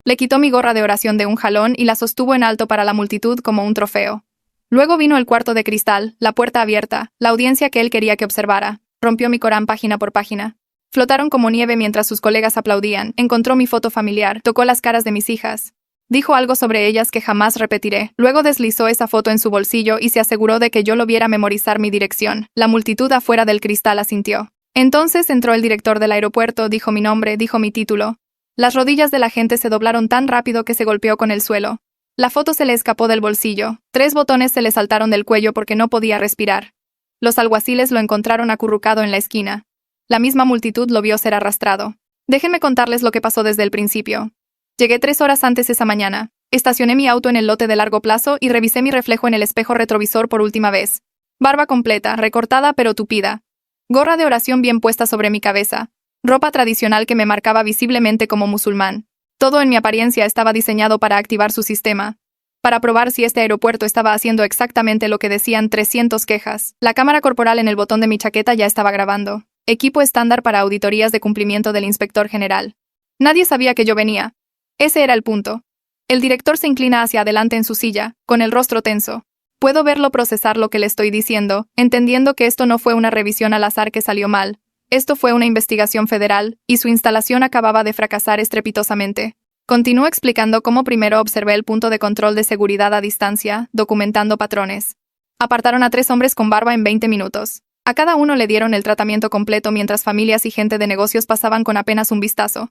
Le quitó mi gorra de oración de un jalón y la sostuvo en alto para la multitud como un trofeo. Luego vino el cuarto de cristal, la puerta abierta, la audiencia que él quería que observara. Rompió mi Corán página por página. Flotaron como nieve mientras sus colegas aplaudían. Encontró mi foto familiar, tocó las caras de mis hijas. Dijo algo sobre ellas que jamás repetiré. Luego deslizó esa foto en su bolsillo y se aseguró de que yo lo viera memorizar mi dirección. La multitud afuera del cristal asintió. Entonces entró el director del aeropuerto, dijo mi nombre, dijo mi título. Las rodillas de la gente se doblaron tan rápido que se golpeó con el suelo. La foto se le escapó del bolsillo. 3 botones se le saltaron del cuello porque no podía respirar. Los alguaciles lo encontraron acurrucado en la esquina. La misma multitud lo vio ser arrastrado. Déjenme contarles lo que pasó desde el principio. Llegué 3 horas antes esa mañana. Estacioné mi auto en el lote de largo plazo y revisé mi reflejo en el espejo retrovisor por última vez. Barba completa, recortada pero tupida. Gorra de oración bien puesta sobre mi cabeza. Ropa tradicional que me marcaba visiblemente como musulmán. Todo en mi apariencia estaba diseñado para activar su sistema. Para probar si este aeropuerto estaba haciendo exactamente lo que decían 300 quejas. La cámara corporal en el botón de mi chaqueta ya estaba grabando. Equipo estándar para auditorías de cumplimiento del inspector general. Nadie sabía que yo venía. Ese era el punto. El director se inclina hacia adelante en su silla, con el rostro tenso. Puedo verlo procesar lo que le estoy diciendo, entendiendo que esto no fue una revisión al azar que salió mal. Esto fue una investigación federal, y su instalación acababa de fracasar estrepitosamente. Continúo explicando cómo primero observé el punto de control de seguridad a distancia, documentando patrones. Apartaron a 3 hombres con barba en 20 minutos. A cada uno le dieron el tratamiento completo mientras familias y gente de negocios pasaban con apenas un vistazo.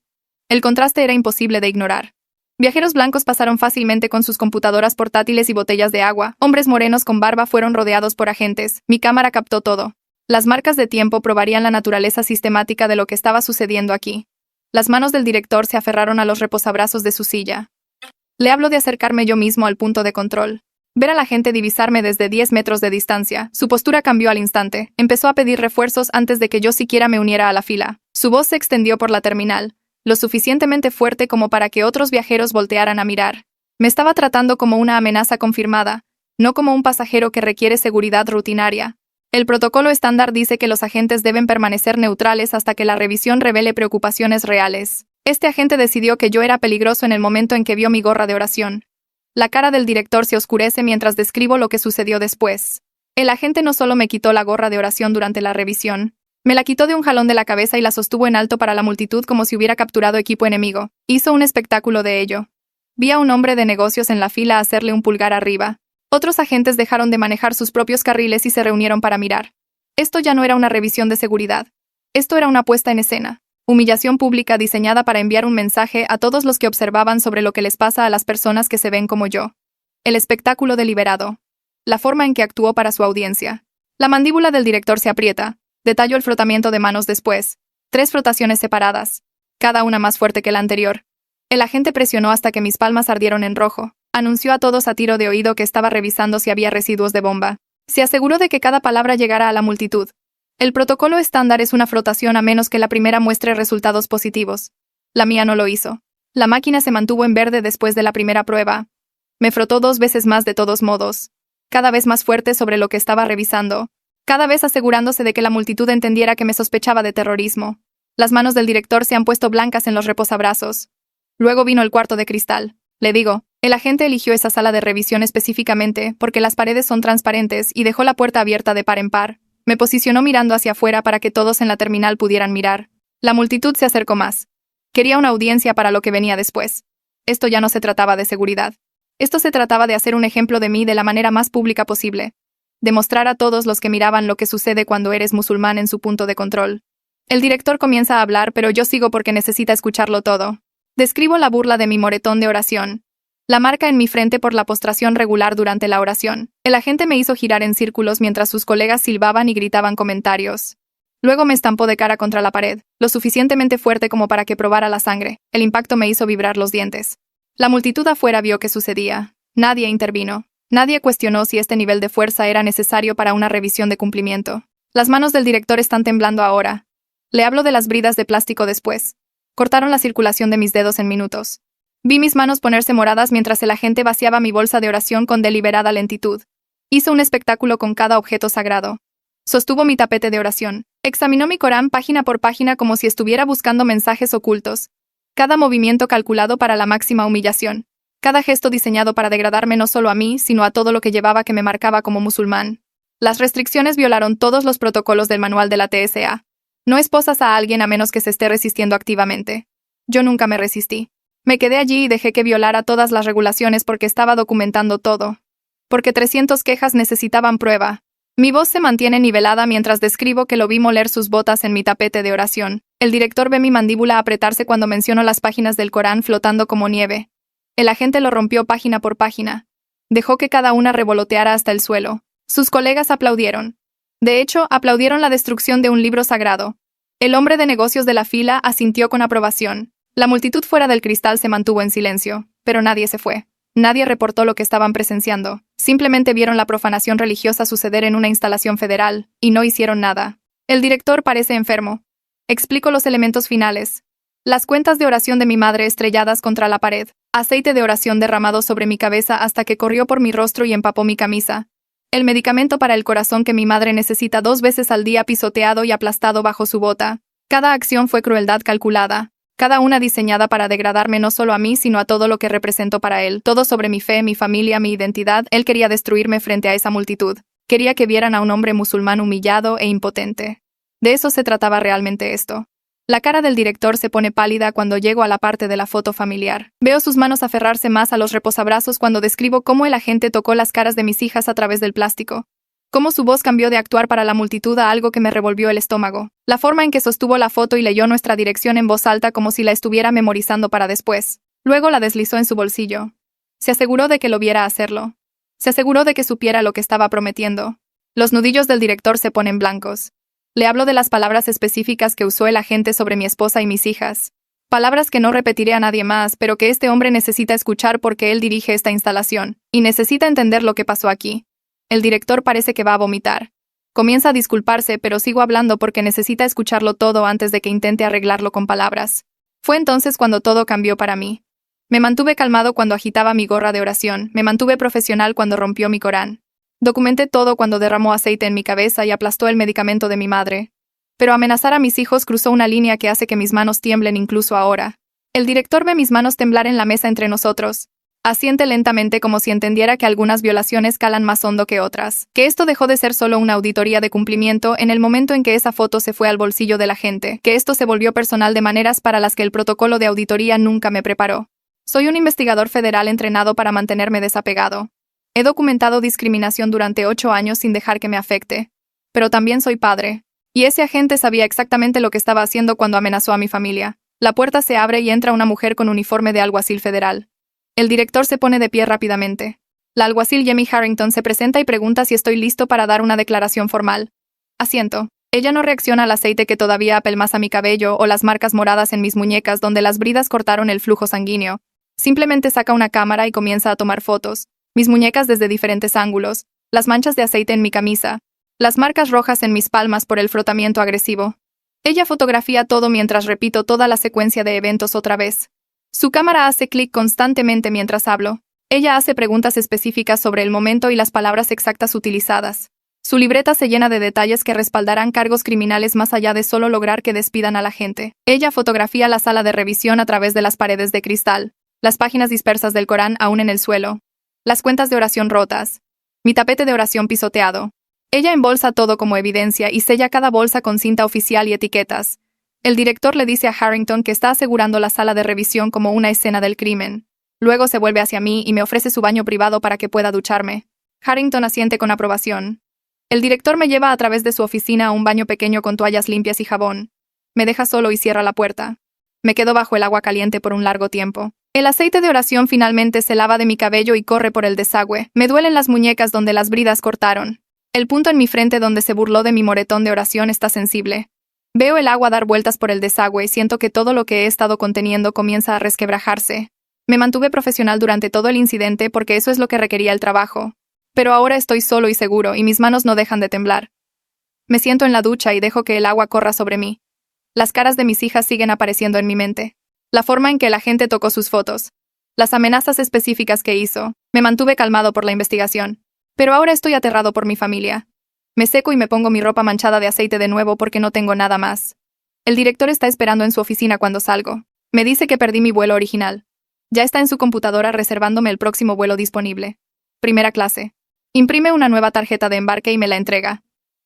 El contraste era imposible de ignorar. Viajeros blancos pasaron fácilmente con sus computadoras portátiles y botellas de agua. Hombres morenos con barba fueron rodeados por agentes. Mi cámara captó todo. Las marcas de tiempo probarían la naturaleza sistemática de lo que estaba sucediendo aquí. Las manos del director se aferraron a los reposabrazos de su silla. Le hablo de acercarme yo mismo al punto de control. Ver a la gente divisarme desde 10 metros de distancia. Su postura cambió al instante. Empezó a pedir refuerzos antes de que yo siquiera me uniera a la fila. Su voz se extendió por la terminal, lo suficientemente fuerte como para que otros viajeros voltearan a mirar. Me estaba tratando como una amenaza confirmada, no como un pasajero que requiere seguridad rutinaria. El protocolo estándar dice que los agentes deben permanecer neutrales hasta que la revisión revele preocupaciones reales. Este agente decidió que yo era peligroso en el momento en que vio mi gorra de oración. La cara del director se oscurece mientras describo lo que sucedió después. El agente no solo me quitó la gorra de oración durante la revisión, me la quitó de un jalón de la cabeza y la sostuvo en alto para la multitud como si hubiera capturado equipo enemigo. Hizo un espectáculo de ello. Vi a un hombre de negocios en la fila hacerle un pulgar arriba. Otros agentes dejaron de manejar sus propios carriles y se reunieron para mirar. Esto ya no era una revisión de seguridad. Esto era una puesta en escena. Humillación pública diseñada para enviar un mensaje a todos los que observaban sobre lo que les pasa a las personas que se ven como yo. El espectáculo deliberado. La forma en que actuó para su audiencia. La mandíbula del director se aprieta. Detallo el frotamiento de manos después. 3 frotaciones separadas. Cada una más fuerte que la anterior. El agente presionó hasta que mis palmas ardieron en rojo. Anunció a todos a tiro de oído que estaba revisando si había residuos de bomba. Se aseguró de que cada palabra llegara a la multitud. El protocolo estándar es una frotación a menos que la primera muestre resultados positivos. La mía no lo hizo. La máquina se mantuvo en verde después de la primera prueba. Me frotó 2 veces más de todos modos. Cada vez más fuerte sobre lo que estaba revisando. Cada vez asegurándose de que la multitud entendiera que me sospechaba de terrorismo. Las manos del director se han puesto blancas en los reposabrazos. Luego vino el cuarto de cristal. Le digo, el agente eligió esa sala de revisión específicamente porque las paredes son transparentes y dejó la puerta abierta de par en par. Me posicionó mirando hacia afuera para que todos en la terminal pudieran mirar. La multitud se acercó más. Quería una audiencia para lo que venía después. Esto ya no se trataba de seguridad. Esto se trataba de hacer un ejemplo de mí de la manera más pública posible. Demostrar a todos los que miraban lo que sucede cuando eres musulmán en su punto de control. El director comienza a hablar, pero yo sigo porque necesita escucharlo todo. Describo la burla de mi moretón de oración. La marca en mi frente por la postración regular durante la oración. El agente me hizo girar en círculos mientras sus colegas silbaban y gritaban comentarios. Luego me estampó de cara contra la pared, lo suficientemente fuerte como para que probara la sangre. El impacto me hizo vibrar los dientes. La multitud afuera vio qué sucedía. Nadie intervino. Nadie cuestionó si este nivel de fuerza era necesario para una revisión de cumplimiento. Las manos del director están temblando ahora. Le hablo de las bridas de plástico después. Cortaron la circulación de mis dedos en minutos. Vi mis manos ponerse moradas mientras el agente vaciaba mi bolsa de oración con deliberada lentitud. Hizo un espectáculo con cada objeto sagrado. Sostuvo mi tapete de oración. Examinó mi Corán página por página como si estuviera buscando mensajes ocultos. Cada movimiento calculado para la máxima humillación. Cada gesto diseñado para degradarme no solo a mí, sino a todo lo que llevaba que me marcaba como musulmán. Las restricciones violaron todos los protocolos del manual de la TSA. No esposas a alguien a menos que se esté resistiendo activamente. Yo nunca me resistí. Me quedé allí y dejé que violara todas las regulaciones porque estaba documentando todo. Porque 300 quejas necesitaban prueba. Mi voz se mantiene nivelada mientras describo que lo vi moler sus botas en mi tapete de oración. El director ve mi mandíbula apretarse cuando menciono las páginas del Corán flotando como nieve. El agente lo rompió página por página. Dejó que cada una revoloteara hasta el suelo. Sus colegas aplaudieron. De hecho, aplaudieron la destrucción de un libro sagrado. El hombre de negocios de la fila asintió con aprobación. La multitud fuera del cristal se mantuvo en silencio, pero nadie se fue. Nadie reportó lo que estaban presenciando. Simplemente vieron la profanación religiosa suceder en una instalación federal, y no hicieron nada. El director parece enfermo. Explico los elementos finales. Las cuentas de oración de mi madre estrelladas contra la pared. Aceite de oración derramado sobre mi cabeza hasta que corrió por mi rostro y empapó mi camisa. El medicamento para el corazón que mi madre necesita 2 veces al día pisoteado y aplastado bajo su bota. Cada acción fue crueldad calculada. Cada una diseñada para degradarme no solo a mí, sino a todo lo que representó para él. Todo sobre mi fe, mi familia, mi identidad. Él quería destruirme frente a esa multitud. Quería que vieran a un hombre musulmán humillado e impotente. De eso se trataba realmente esto. La cara del director se pone pálida cuando llego a la parte de la foto familiar. Veo sus manos aferrarse más a los reposabrazos cuando describo cómo el agente tocó las caras de mis hijas a través del plástico. Cómo su voz cambió de actuar para la multitud a algo que me revolvió el estómago. La forma en que sostuvo la foto y leyó nuestra dirección en voz alta como si la estuviera memorizando para después. Luego la deslizó en su bolsillo. Se aseguró de que lo viera hacerlo. Se aseguró de que supiera lo que estaba prometiendo. Los nudillos del director se ponen blancos. Le hablo de las palabras específicas que usó el agente sobre mi esposa y mis hijas. Palabras que no repetiré a nadie más, pero que este hombre necesita escuchar porque él dirige esta instalación, y necesita entender lo que pasó aquí. El director parece que va a vomitar. Comienza a disculparse, pero sigo hablando porque necesita escucharlo todo antes de que intente arreglarlo con palabras. Fue entonces cuando todo cambió para mí. Me mantuve calmado cuando agitaba mi gorra de oración, me mantuve profesional cuando rompió mi Corán. Documenté todo cuando derramó aceite en mi cabeza y aplastó el medicamento de mi madre. Pero amenazar a mis hijos cruzó una línea que hace que mis manos tiemblen incluso ahora. El director ve mis manos temblar en la mesa entre nosotros. Asiente lentamente como si entendiera que algunas violaciones calan más hondo que otras. Que esto dejó de ser solo una auditoría de cumplimiento en el momento en que esa foto se fue al bolsillo de la gente. Que esto se volvió personal de maneras para las que el protocolo de auditoría nunca me preparó. Soy un investigador federal entrenado para mantenerme desapegado. He documentado discriminación durante 8 años sin dejar que me afecte. Pero también soy padre. Y ese agente sabía exactamente lo que estaba haciendo cuando amenazó a mi familia. La puerta se abre y entra una mujer con uniforme de alguacil federal. El director se pone de pie rápidamente. La alguacil Jamie Harrington se presenta y pregunta si estoy listo para dar una declaración formal. Asiento. Ella no reacciona al aceite que todavía apelmaza mi cabello o las marcas moradas en mis muñecas donde las bridas cortaron el flujo sanguíneo. Simplemente saca una cámara y comienza a tomar fotos. Mis muñecas desde diferentes ángulos, las manchas de aceite en mi camisa, las marcas rojas en mis palmas por el frotamiento agresivo. Ella fotografía todo mientras repito toda la secuencia de eventos otra vez. Su cámara hace clic constantemente mientras hablo. Ella hace preguntas específicas sobre el momento y las palabras exactas utilizadas. Su libreta se llena de detalles que respaldarán cargos criminales más allá de solo lograr que despidan a la gente. Ella fotografía la sala de revisión a través de las paredes de cristal, las páginas dispersas del Corán aún en el suelo, las cuentas de oración rotas, mi tapete de oración pisoteado. Ella embolsa todo como evidencia y sella cada bolsa con cinta oficial y etiquetas. El director le dice a Harrington que está asegurando la sala de revisión como una escena del crimen. Luego se vuelve hacia mí y me ofrece su baño privado para que pueda ducharme. Harrington asiente con aprobación. El director me lleva a través de su oficina a un baño pequeño con toallas limpias y jabón. Me deja solo y cierra la puerta. Me quedo bajo el agua caliente por un largo tiempo. El aceite de oración finalmente se lava de mi cabello y corre por el desagüe. Me duelen las muñecas donde las bridas cortaron. El punto en mi frente donde se burló de mi moretón de oración está sensible. Veo el agua dar vueltas por el desagüe y siento que todo lo que he estado conteniendo comienza a resquebrajarse. Me mantuve profesional durante todo el incidente porque eso es lo que requería el trabajo. Pero ahora estoy solo y seguro y mis manos no dejan de temblar. Me siento en la ducha y dejo que el agua corra sobre mí. Las caras de mis hijas siguen apareciendo en mi mente. La forma en que la gente tocó sus fotos. Las amenazas específicas que hizo. Me mantuve calmado por la investigación. Pero ahora estoy aterrado por mi familia. Me seco y me pongo mi ropa manchada de aceite de nuevo porque no tengo nada más. El director está esperando en su oficina cuando salgo. Me dice que perdí mi vuelo original. Ya está en su computadora reservándome el próximo vuelo disponible. Primera clase. Imprime una nueva tarjeta de embarque y me la entrega.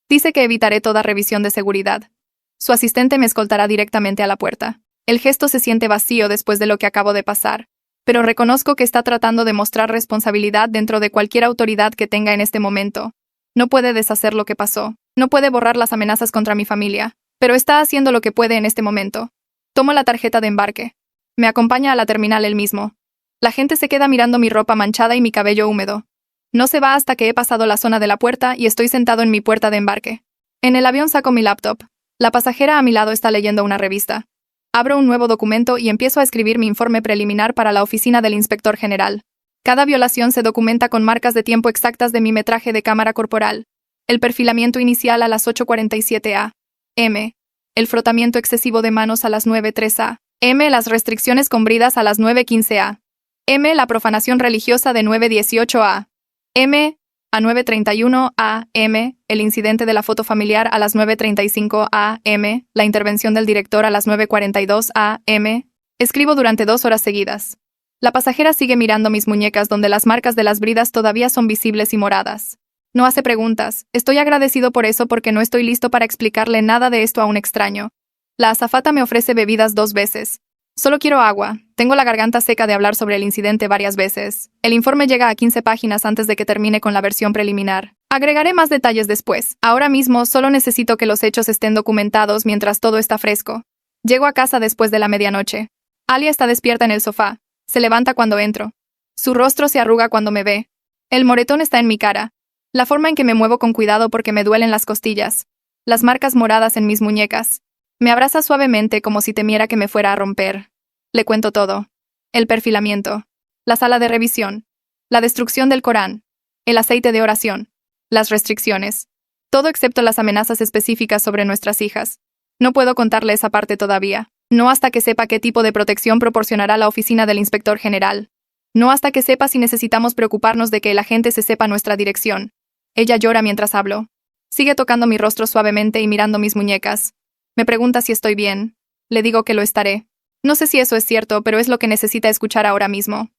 Dice que evitaré toda revisión de seguridad. Su asistente me escoltará directamente a la puerta. El gesto se siente vacío después de lo que acabo de pasar, pero reconozco que está tratando de mostrar responsabilidad dentro de cualquier autoridad que tenga en este momento. No puede deshacer lo que pasó. No puede borrar las amenazas contra mi familia, pero está haciendo lo que puede en este momento. Tomo la tarjeta de embarque. Me acompaña a la terminal él mismo. La gente se queda mirando mi ropa manchada y mi cabello húmedo. No se va hasta que he pasado la zona de la puerta y estoy sentado en mi puerta de embarque. En el avión saco mi laptop. La pasajera a mi lado está leyendo una revista. Abro un nuevo documento y empiezo a escribir mi informe preliminar para la oficina del inspector general. Cada violación se documenta con marcas de tiempo exactas de mi metraje de cámara corporal. El perfilamiento inicial a las 8:47 a.m. El frotamiento excesivo de manos a las 9:03 a.m. Las restricciones con bridas a las 9:15 a.m. La profanación religiosa de 9:18 a.m. a 9:31 a.m., el incidente de la foto familiar a las 9:35 a.m., la intervención del director a las 9:42 a.m. Escribo durante 2 horas seguidas. La pasajera sigue mirando mis muñecas donde las marcas de las bridas todavía son visibles y moradas. No hace preguntas. Estoy agradecido por eso porque no estoy listo para explicarle nada de esto a un extraño. La azafata me ofrece bebidas 2 veces. Solo quiero agua. Tengo la garganta seca de hablar sobre el incidente varias veces. El informe llega a 15 páginas antes de que termine con la versión preliminar. Agregaré más detalles después. Ahora mismo solo necesito que los hechos estén documentados mientras todo está fresco. Llego a casa después de la medianoche. Alia está despierta en el sofá. Se levanta cuando entro. Su rostro se arruga cuando me ve. El moretón está en mi cara. La forma en que me muevo con cuidado porque me duelen las costillas. Las marcas moradas en mis muñecas. Me abraza suavemente como si temiera que me fuera a romper. Le cuento todo. El perfilamiento. La sala de revisión. La destrucción del Corán. El aceite de oración. Las restricciones. Todo excepto las amenazas específicas sobre nuestras hijas. No puedo contarle esa parte todavía. No hasta que sepa qué tipo de protección proporcionará la oficina del inspector general. No hasta que sepa si necesitamos preocuparnos de que el agente se sepa nuestra dirección. Ella llora mientras hablo. Sigue tocando mi rostro suavemente y mirando mis muñecas. Me pregunta si estoy bien. Le digo que lo estaré. No sé si eso es cierto, pero es lo que necesita escuchar ahora mismo.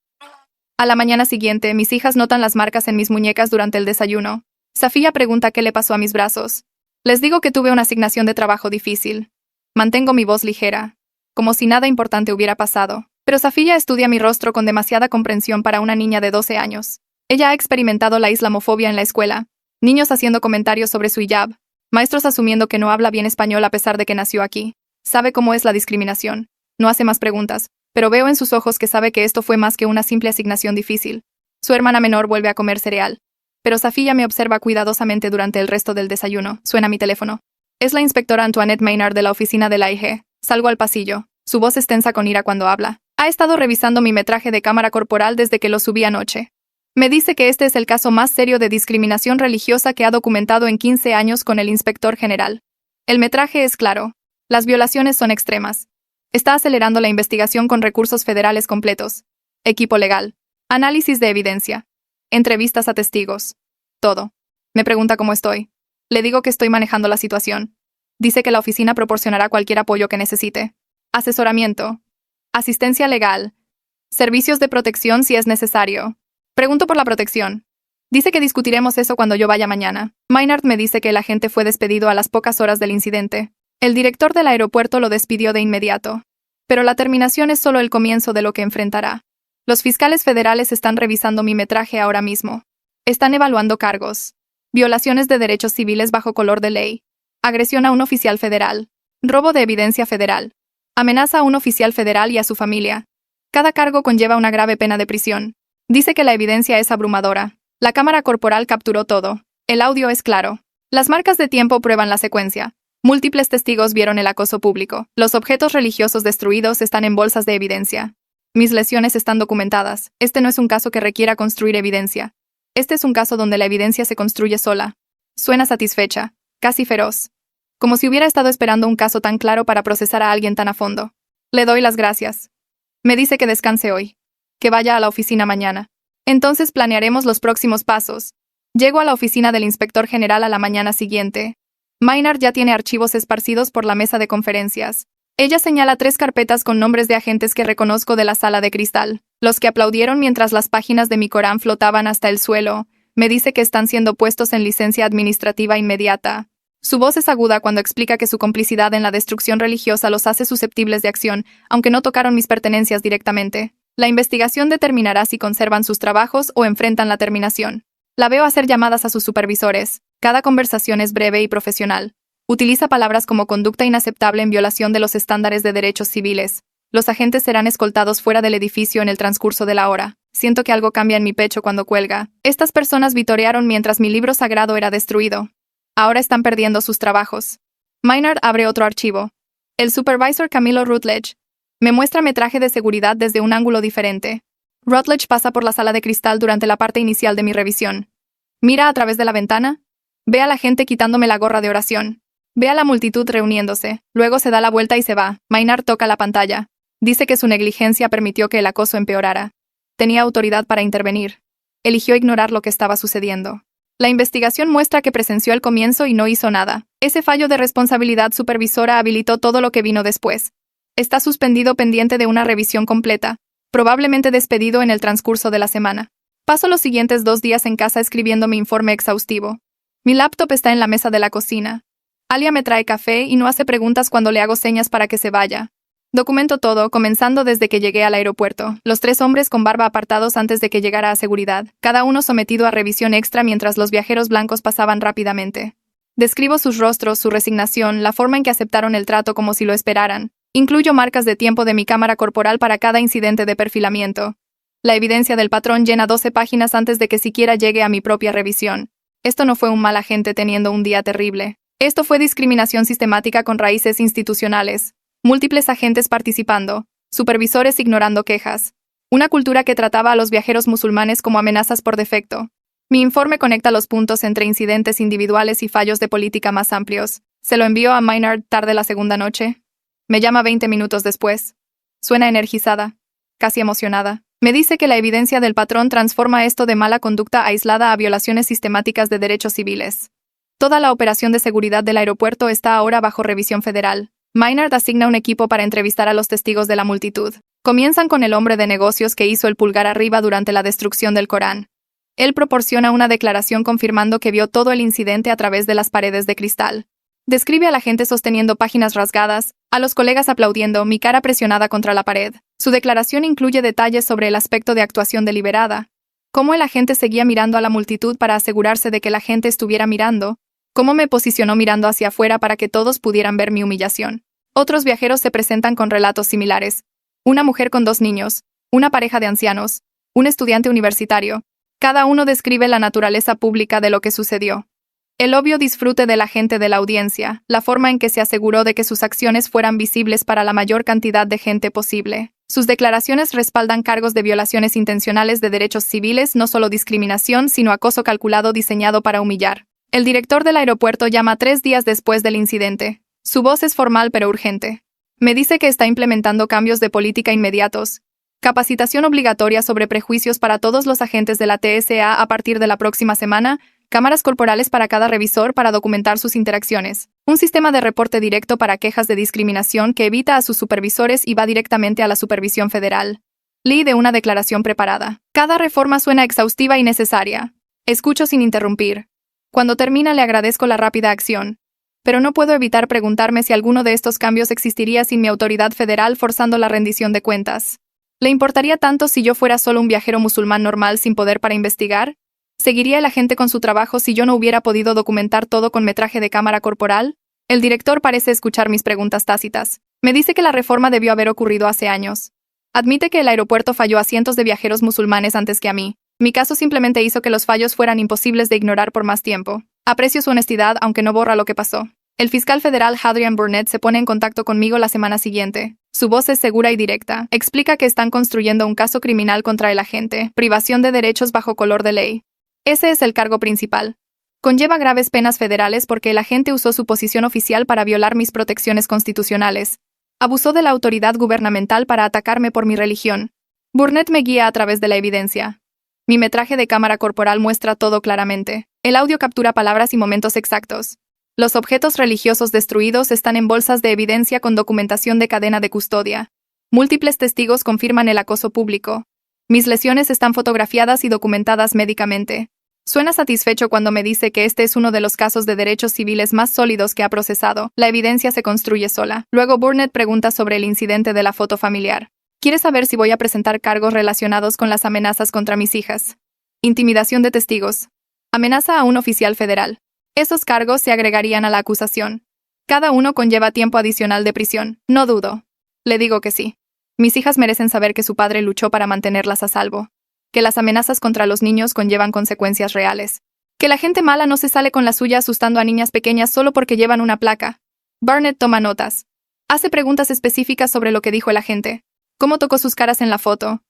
A la mañana siguiente, mis hijas notan las marcas en mis muñecas durante el desayuno. Safía pregunta qué le pasó a mis brazos. Les digo que tuve una asignación de trabajo difícil. Mantengo mi voz ligera, como si nada importante hubiera pasado. Pero Safía estudia mi rostro con demasiada comprensión para una niña de 12 años. Ella ha experimentado la islamofobia en la escuela. Niños haciendo comentarios sobre su hijab. Maestros asumiendo que no habla bien español a pesar de que nació aquí. Sabe cómo es la discriminación. No hace más preguntas, pero veo en sus ojos que sabe que esto fue más que una simple asignación difícil. Su hermana menor vuelve a comer cereal. Pero Safía me observa cuidadosamente durante el resto del desayuno. Suena mi teléfono. Es la inspectora Antoinette Maynard de la oficina de la AIG. Salgo al pasillo. Su voz es tensa con ira cuando habla. Ha estado revisando mi metraje de cámara corporal desde que lo subí anoche. Me dice que este es el caso más serio de discriminación religiosa que ha documentado en 15 años con el inspector general. El metraje es claro. Las violaciones son extremas. Está acelerando la investigación con recursos federales completos. Equipo legal. Análisis de evidencia. Entrevistas a testigos. Todo. Me pregunta cómo estoy. Le digo que estoy manejando la situación. Dice que la oficina proporcionará cualquier apoyo que necesite. Asesoramiento. Asistencia legal. Servicios de protección si es necesario. Pregunto por la protección. Dice que discutiremos eso cuando yo vaya mañana. Maynard me dice que el agente fue despedido a las pocas horas del incidente. El director del aeropuerto lo despidió de inmediato. Pero la terminación es solo el comienzo de lo que enfrentará. Los fiscales federales están revisando mi metraje ahora mismo. Están evaluando cargos. Violaciones de derechos civiles bajo color de ley. Agresión a un oficial federal. Robo de evidencia federal. Amenaza a un oficial federal y a su familia. Cada cargo conlleva una grave pena de prisión. Dice que la evidencia es abrumadora. La cámara corporal capturó todo. El audio es claro. Las marcas de tiempo prueban la secuencia. Múltiples testigos vieron el acoso público. Los objetos religiosos destruidos están en bolsas de evidencia. Mis lesiones están documentadas. Este no es un caso que requiera construir evidencia. Este es un caso donde la evidencia se construye sola. Suena satisfecha, casi feroz. Como si hubiera estado esperando un caso tan claro para procesar a alguien tan a fondo. Le doy las gracias. Me dice que descanse hoy. Que vaya a la oficina mañana. Entonces planearemos los próximos pasos. Llego a la oficina del inspector general a la mañana siguiente. Maynard ya tiene archivos esparcidos por la mesa de conferencias. Ella señala 3 carpetas con nombres de agentes que reconozco de la sala de cristal, los que aplaudieron mientras las páginas de mi Corán flotaban hasta el suelo. Me dice que están siendo puestos en licencia administrativa inmediata. Su voz es aguda cuando explica que su complicidad en la destrucción religiosa los hace susceptibles de acción, aunque no tocaron mis pertenencias directamente. La investigación determinará si conservan sus trabajos o enfrentan la terminación. La veo hacer llamadas a sus supervisores. Cada conversación es breve y profesional. Utiliza palabras como conducta inaceptable en violación de los estándares de derechos civiles. Los agentes serán escoltados fuera del edificio en el transcurso de la hora. Siento que algo cambia en mi pecho cuando cuelga. Estas personas vitorearon mientras mi libro sagrado era destruido. Ahora están perdiendo sus trabajos. Maynard abre otro archivo. El supervisor Camilo Rutledge me muestra metraje de seguridad desde un ángulo diferente. Rutledge pasa por la sala de cristal durante la parte inicial de mi revisión. Mira a través de la ventana. Ve a la gente quitándome la gorra de oración. Ve a la multitud reuniéndose. Luego se da la vuelta y se va. Maynard toca la pantalla. Dice que su negligencia permitió que el acoso empeorara. Tenía autoridad para intervenir. Eligió ignorar lo que estaba sucediendo. La investigación muestra que presenció el comienzo y no hizo nada. Ese fallo de responsabilidad supervisora habilitó todo lo que vino después. Está suspendido pendiente de una revisión completa, probablemente despedido en el transcurso de la semana. Paso los siguientes 2 días en casa escribiendo mi informe exhaustivo. Mi laptop está en la mesa de la cocina. Alia me trae café y no hace preguntas cuando le hago señas para que se vaya. Documento todo, comenzando desde que llegué al aeropuerto. Los 3 hombres con barba apartados antes de que llegara a seguridad, cada uno sometido a revisión extra mientras los viajeros blancos pasaban rápidamente. Describo sus rostros, su resignación, la forma en que aceptaron el trato como si lo esperaran. Incluyo marcas de tiempo de mi cámara corporal para cada incidente de perfilamiento. La evidencia del patrón llena 12 páginas antes de que siquiera llegue a mi propia revisión. Esto no fue un mal agente teniendo un día terrible. Esto fue discriminación sistemática con raíces institucionales. Múltiples agentes participando, supervisores ignorando quejas. Una cultura que trataba a los viajeros musulmanes como amenazas por defecto. Mi informe conecta los puntos entre incidentes individuales y fallos de política más amplios. Se lo envío a Maynard tarde la segunda noche. Me llama 20 minutos después. Suena energizada, casi emocionada. Me dice que la evidencia del patrón transforma esto de mala conducta aislada a violaciones sistemáticas de derechos civiles. Toda la operación de seguridad del aeropuerto está ahora bajo revisión federal. Maynard asigna un equipo para entrevistar a los testigos de la multitud. Comienzan con el hombre de negocios que hizo el pulgar arriba durante la destrucción del Corán. Él proporciona una declaración confirmando que vio todo el incidente a través de las paredes de cristal. Describe a la gente sosteniendo páginas rasgadas, a los colegas aplaudiendo, mi cara presionada contra la pared. Su declaración incluye detalles sobre el aspecto de actuación deliberada. Cómo el agente seguía mirando a la multitud para asegurarse de que la gente estuviera mirando. Cómo me posicionó mirando hacia afuera para que todos pudieran ver mi humillación. Otros viajeros se presentan con relatos similares. Una mujer con 2 niños, una pareja de ancianos, un estudiante universitario. Cada uno describe la naturaleza pública de lo que sucedió. El obvio disfrute de la gente de la audiencia, la forma en que se aseguró de que sus acciones fueran visibles para la mayor cantidad de gente posible. Sus declaraciones respaldan cargos de violaciones intencionales de derechos civiles, no solo discriminación, sino acoso calculado diseñado para humillar. El director del aeropuerto llama 3 días después del incidente. Su voz es formal pero urgente. Me dice que está implementando cambios de política inmediatos. Capacitación obligatoria sobre prejuicios para todos los agentes de la TSA a partir de la próxima semana, cámaras corporales para cada revisor para documentar sus interacciones, un sistema de reporte directo para quejas de discriminación que evita a sus supervisores y va directamente a la supervisión federal. Lee de una declaración preparada. Cada reforma suena exhaustiva y necesaria. Escucho sin interrumpir. Cuando termina le agradezco la rápida acción. Pero no puedo evitar preguntarme si alguno de estos cambios existiría sin mi autoridad federal forzando la rendición de cuentas. ¿Le importaría tanto si yo fuera solo un viajero musulmán normal sin poder para investigar? ¿Seguiría el agente con su trabajo si yo no hubiera podido documentar todo con metraje de cámara corporal? El director parece escuchar mis preguntas tácitas. Me dice que la reforma debió haber ocurrido hace años. Admite que el aeropuerto falló a cientos de viajeros musulmanes antes que a mí. Mi caso simplemente hizo que los fallos fueran imposibles de ignorar por más tiempo. Aprecio su honestidad, aunque no borra lo que pasó. El fiscal federal Hadrian Burnett se pone en contacto conmigo la semana siguiente. Su voz es segura y directa. Explica que están construyendo un caso criminal contra el agente, privación de derechos bajo color de ley. Ese es el cargo principal. Conlleva graves penas federales porque el agente usó su posición oficial para violar mis protecciones constitucionales. Abusó de la autoridad gubernamental para atacarme por mi religión. Burnett me guía a través de la evidencia. Mi metraje de cámara corporal muestra todo claramente. El audio captura palabras y momentos exactos. Los objetos religiosos destruidos están en bolsas de evidencia con documentación de cadena de custodia. Múltiples testigos confirman el acoso público. Mis lesiones están fotografiadas y documentadas médicamente. Suena satisfecho cuando me dice que este es uno de los casos de derechos civiles más sólidos que ha procesado. La evidencia se construye sola. Luego Burnett pregunta sobre el incidente de la foto familiar. Quiere saber si voy a presentar cargos relacionados con las amenazas contra mis hijas. Intimidación de testigos. Amenaza a un oficial federal. Esos cargos se agregarían a la acusación. Cada uno conlleva tiempo adicional de prisión. No dudo. Le digo que sí. Mis hijas merecen saber que su padre luchó para mantenerlas a salvo. Que las amenazas contra los niños conllevan consecuencias reales. Que la gente mala no se sale con la suya asustando a niñas pequeñas solo porque llevan una placa. Burnett toma notas. Hace preguntas específicas sobre lo que dijo el agente. Cómo tocó sus caras en la foto.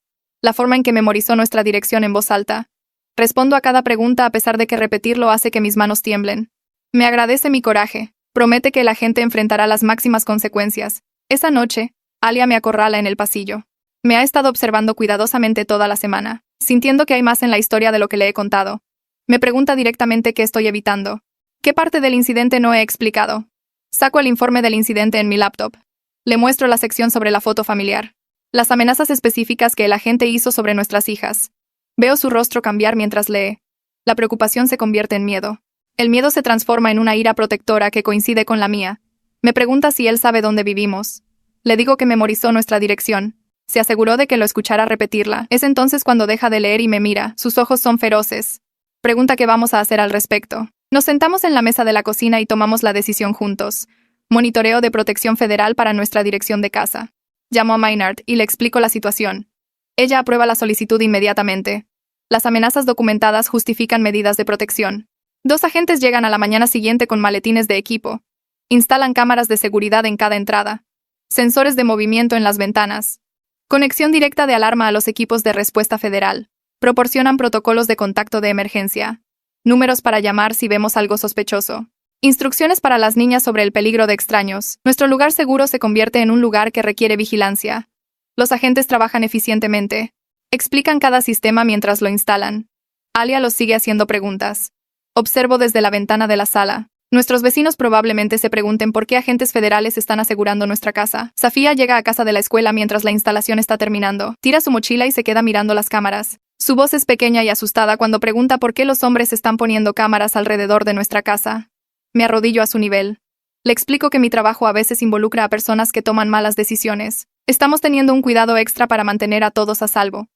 La forma en que memorizó nuestra dirección en voz alta. Respondo a cada pregunta a pesar de que repetirlo hace que mis manos tiemblen. Me agradece mi coraje. Promete que el agente enfrentará las máximas consecuencias. Esa noche, Alia me acorrala en el pasillo. Me ha estado observando cuidadosamente toda la semana, sintiendo que hay más en la historia de lo que le he contado. Me pregunta directamente qué estoy evitando. ¿Qué parte del incidente no he explicado? Saco el informe del incidente en mi laptop. Le muestro la sección sobre la foto familiar. Las amenazas específicas que el agente hizo sobre nuestras hijas. Veo su rostro cambiar mientras lee. La preocupación se convierte en miedo. El miedo se transforma en una ira protectora que coincide con la mía. Me pregunta si él sabe dónde vivimos. Le digo que memorizó nuestra dirección. Se aseguró de que lo escuchara repetirla. Es entonces cuando deja de leer y me mira. Sus ojos son feroces. Pregunta qué vamos a hacer al respecto. Nos sentamos en la mesa de la cocina y tomamos la decisión juntos. Monitoreo de protección federal para nuestra dirección de casa. Llamo a Maynard y le explico la situación. Ella aprueba la solicitud inmediatamente. Las amenazas documentadas justifican medidas de protección. 2 agentes llegan a la mañana siguiente con maletines de equipo. Instalan cámaras de seguridad en cada entrada. Sensores de movimiento en las ventanas. Conexión directa de alarma a los equipos de respuesta federal. Proporcionan protocolos de contacto de emergencia. Números para llamar si vemos algo sospechoso. Instrucciones para las niñas sobre el peligro de extraños. Nuestro lugar seguro se convierte en un lugar que requiere vigilancia. Los agentes trabajan eficientemente. Explican cada sistema mientras lo instalan. Alia los sigue haciendo preguntas. Observo desde la ventana de la sala. Nuestros vecinos probablemente se pregunten por qué agentes federales están asegurando nuestra casa. Safía llega a casa de la escuela mientras la instalación está terminando. Tira su mochila y se queda mirando las cámaras. Su voz es pequeña y asustada cuando pregunta por qué los hombres están poniendo cámaras alrededor de nuestra casa. Me arrodillo a su nivel. Le explico que mi trabajo a veces involucra a personas que toman malas decisiones. Estamos teniendo un cuidado extra para mantener a todos a salvo.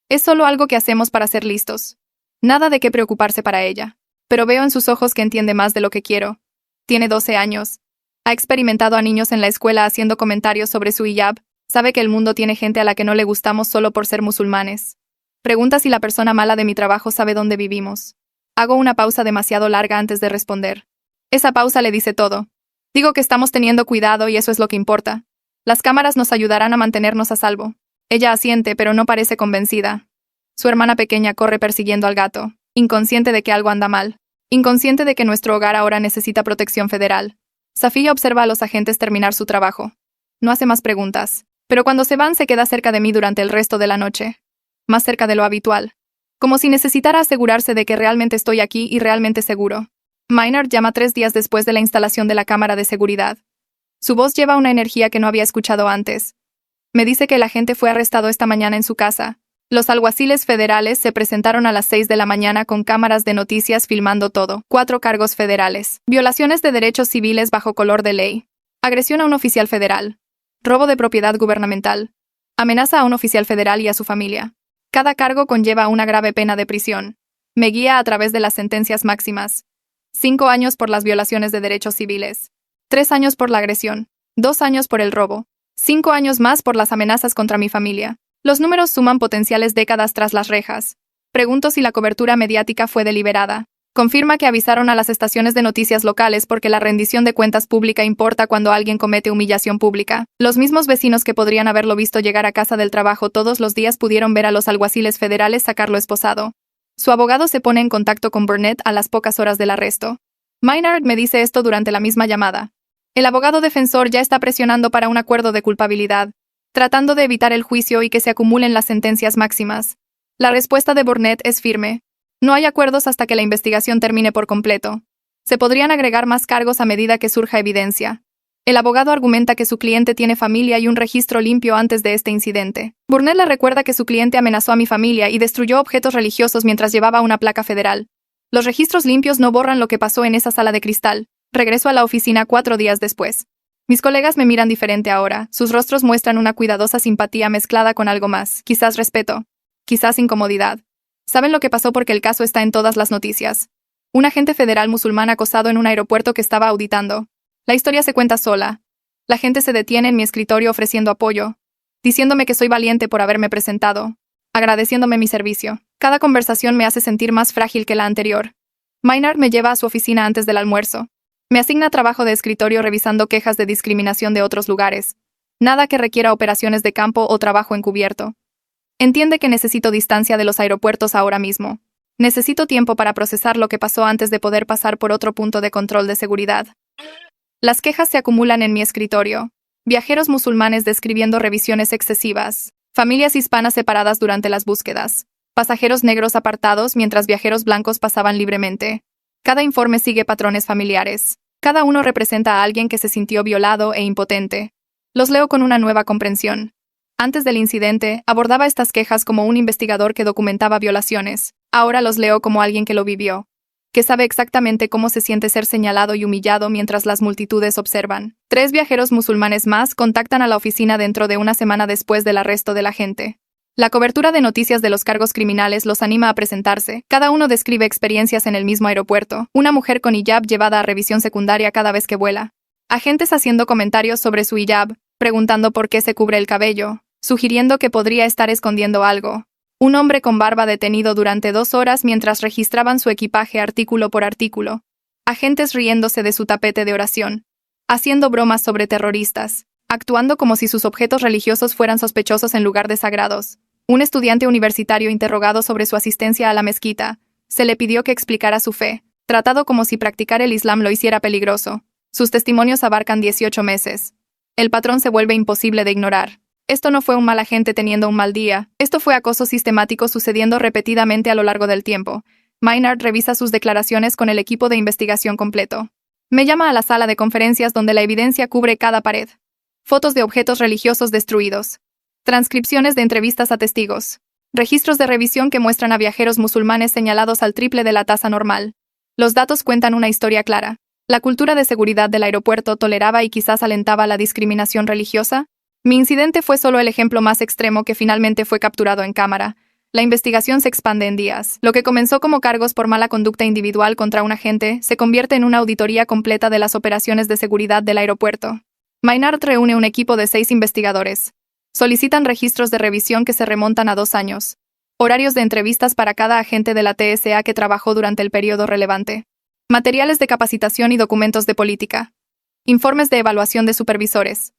Es solo algo que hacemos para ser listos. Nada de qué preocuparse para ella. Pero veo en sus ojos que entiende más de lo que quiero. Tiene 12 años. Ha experimentado a niños en la escuela haciendo comentarios sobre su hijab. Sabe que el mundo tiene gente a la que no le gustamos solo por ser musulmanes. Pregunta si la persona mala de mi trabajo sabe dónde vivimos. Hago una pausa demasiado larga antes de responder. Esa pausa le dice todo. Digo que estamos teniendo cuidado y eso es lo que importa. Las cámaras nos ayudarán a mantenernos a salvo. Ella asiente, pero no parece convencida. Su hermana pequeña corre persiguiendo al gato, inconsciente de que algo anda mal. Inconsciente de que nuestro hogar ahora necesita protección federal. Safía observa a los agentes terminar su trabajo. No hace más preguntas, pero cuando se van se queda cerca de mí durante el resto de la noche. Más cerca de lo habitual. Como si necesitara asegurarse de que realmente estoy aquí y realmente seguro. Maynard llama 3 días después de la instalación de la cámara de seguridad. Su voz lleva una energía que no había escuchado antes. Me dice que el agente fue arrestado esta mañana en su casa. Los alguaciles federales se presentaron a las 6 de la mañana con cámaras de noticias filmando todo. 4 cargos federales. Violaciones de derechos civiles bajo color de ley. Agresión a un oficial federal. Robo de propiedad gubernamental. Amenaza a un oficial federal y a su familia. Cada cargo conlleva una grave pena de prisión. Me guía a través de las sentencias máximas. 5 años por las violaciones de derechos civiles. 3 años por la agresión. 2 años por el robo. 5 años más por las amenazas contra mi familia. Los números suman potenciales décadas tras las rejas. Pregunto si la cobertura mediática fue deliberada. Confirma que avisaron a las estaciones de noticias locales porque la rendición de cuentas pública importa cuando alguien comete humillación pública. Los mismos vecinos que podrían haberlo visto llegar a casa del trabajo todos los días pudieron ver a los alguaciles federales sacarlo esposado. Su abogado se pone en contacto con Burnett a las pocas horas del arresto. Maynard me dice esto durante la misma llamada. El abogado defensor ya está presionando para un acuerdo de culpabilidad, tratando de evitar el juicio y que se acumulen las sentencias máximas. La respuesta de Burnett es firme. No hay acuerdos hasta que la investigación termine por completo. Se podrían agregar más cargos a medida que surja evidencia. El abogado argumenta que su cliente tiene familia y un registro limpio antes de este incidente. Burnett le recuerda que su cliente amenazó a mi familia y destruyó objetos religiosos mientras llevaba una placa federal. Los registros limpios no borran lo que pasó en esa sala de cristal. Regreso a la oficina 4 días después. Mis colegas me miran diferente ahora. Sus rostros muestran una cuidadosa simpatía mezclada con algo más. Quizás respeto. Quizás incomodidad. Saben lo que pasó porque el caso está en todas las noticias. Un agente federal musulmán acosado en un aeropuerto que estaba auditando. La historia se cuenta sola. La gente se detiene en mi escritorio ofreciendo apoyo, diciéndome que soy valiente por haberme presentado, agradeciéndome mi servicio. Cada conversación me hace sentir más frágil que la anterior. Maynard me lleva a su oficina antes del almuerzo. Me asigna trabajo de escritorio revisando quejas de discriminación de otros lugares. Nada que requiera operaciones de campo o trabajo encubierto. Entiende que necesito distancia de los aeropuertos ahora mismo. Necesito tiempo para procesar lo que pasó antes de poder pasar por otro punto de control de seguridad. Las quejas se acumulan en mi escritorio. Viajeros musulmanes describiendo revisiones excesivas. Familias hispanas separadas durante las búsquedas. Pasajeros negros apartados mientras viajeros blancos pasaban libremente. Cada informe sigue patrones familiares. Cada uno representa a alguien que se sintió violado e impotente. Los leo con una nueva comprensión. Antes del incidente, abordaba estas quejas como un investigador que documentaba violaciones. Ahora los leo como alguien que lo vivió, que sabe exactamente cómo se siente ser señalado y humillado mientras las multitudes observan. 3 viajeros musulmanes más contactan a la oficina dentro de una semana después del arresto del agente. La cobertura de noticias de los cargos criminales los anima a presentarse. Cada uno describe experiencias en el mismo aeropuerto. Una mujer con hijab llevada a revisión secundaria cada vez que vuela. Agentes haciendo comentarios sobre su hijab, preguntando por qué se cubre el cabello, sugiriendo que podría estar escondiendo algo. Un hombre con barba detenido durante 2 horas mientras registraban su equipaje artículo por artículo. Agentes riéndose de su tapete de oración. Haciendo bromas sobre terroristas. Actuando como si sus objetos religiosos fueran sospechosos en lugar de sagrados. Un estudiante universitario interrogado sobre su asistencia a la mezquita. Se le pidió que explicara su fe, tratado como si practicar el Islam lo hiciera peligroso. Sus testimonios abarcan 18 meses. El patrón se vuelve imposible de ignorar. Esto no fue un mal agente teniendo un mal día. Esto fue acoso sistemático sucediendo repetidamente a lo largo del tiempo. Maynard revisa sus declaraciones con el equipo de investigación completo. Me llama a la sala de conferencias donde la evidencia cubre cada pared. Fotos de objetos religiosos destruidos. Transcripciones de entrevistas a testigos. Registros de revisión que muestran a viajeros musulmanes señalados al triple de la tasa normal. Los datos cuentan una historia clara. La cultura de seguridad del aeropuerto toleraba y quizás alentaba la discriminación religiosa. Mi incidente fue solo el ejemplo más extremo que finalmente fue capturado en cámara. La investigación se expande en días. Lo que comenzó como cargos por mala conducta individual contra un agente se convierte en una auditoría completa de las operaciones de seguridad del aeropuerto. Maynard reúne un equipo de 6 investigadores. Solicitan registros de revisión que se remontan a 2 años. Horarios de entrevistas para cada agente de la TSA que trabajó durante el periodo relevante. Materiales de capacitación y documentos de política. Informes de evaluación de supervisores.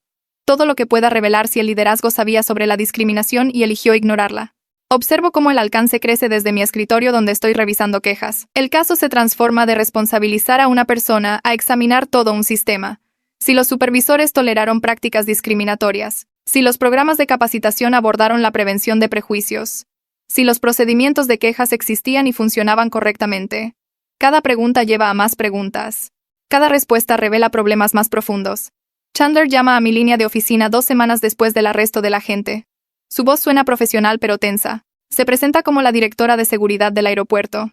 Todo lo que pueda revelar si el liderazgo sabía sobre la discriminación y eligió ignorarla. Observo cómo el alcance crece desde mi escritorio donde estoy revisando quejas. El caso se transforma de responsabilizar a una persona a examinar todo un sistema. Si los supervisores toleraron prácticas discriminatorias. Si los programas de capacitación abordaron la prevención de prejuicios. Si los procedimientos de quejas existían y funcionaban correctamente. Cada pregunta lleva a más preguntas. Cada respuesta revela problemas más profundos. Chandler llama a mi línea de oficina 2 semanas después del arresto del agente. Su voz suena profesional pero tensa. Se presenta como la directora de seguridad del aeropuerto.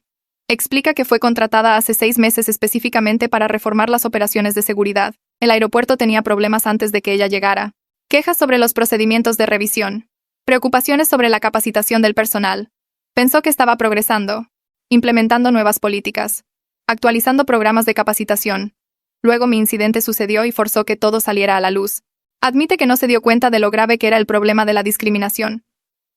Explica que fue contratada hace 6 meses específicamente para reformar las operaciones de seguridad. El aeropuerto tenía problemas antes de que ella llegara. Quejas sobre los procedimientos de revisión. Preocupaciones sobre la capacitación del personal. Pensó que estaba progresando. Implementando nuevas políticas. Actualizando programas de capacitación. Luego mi incidente sucedió y forzó que todo saliera a la luz. Admite que no se dio cuenta de lo grave que era el problema de la discriminación.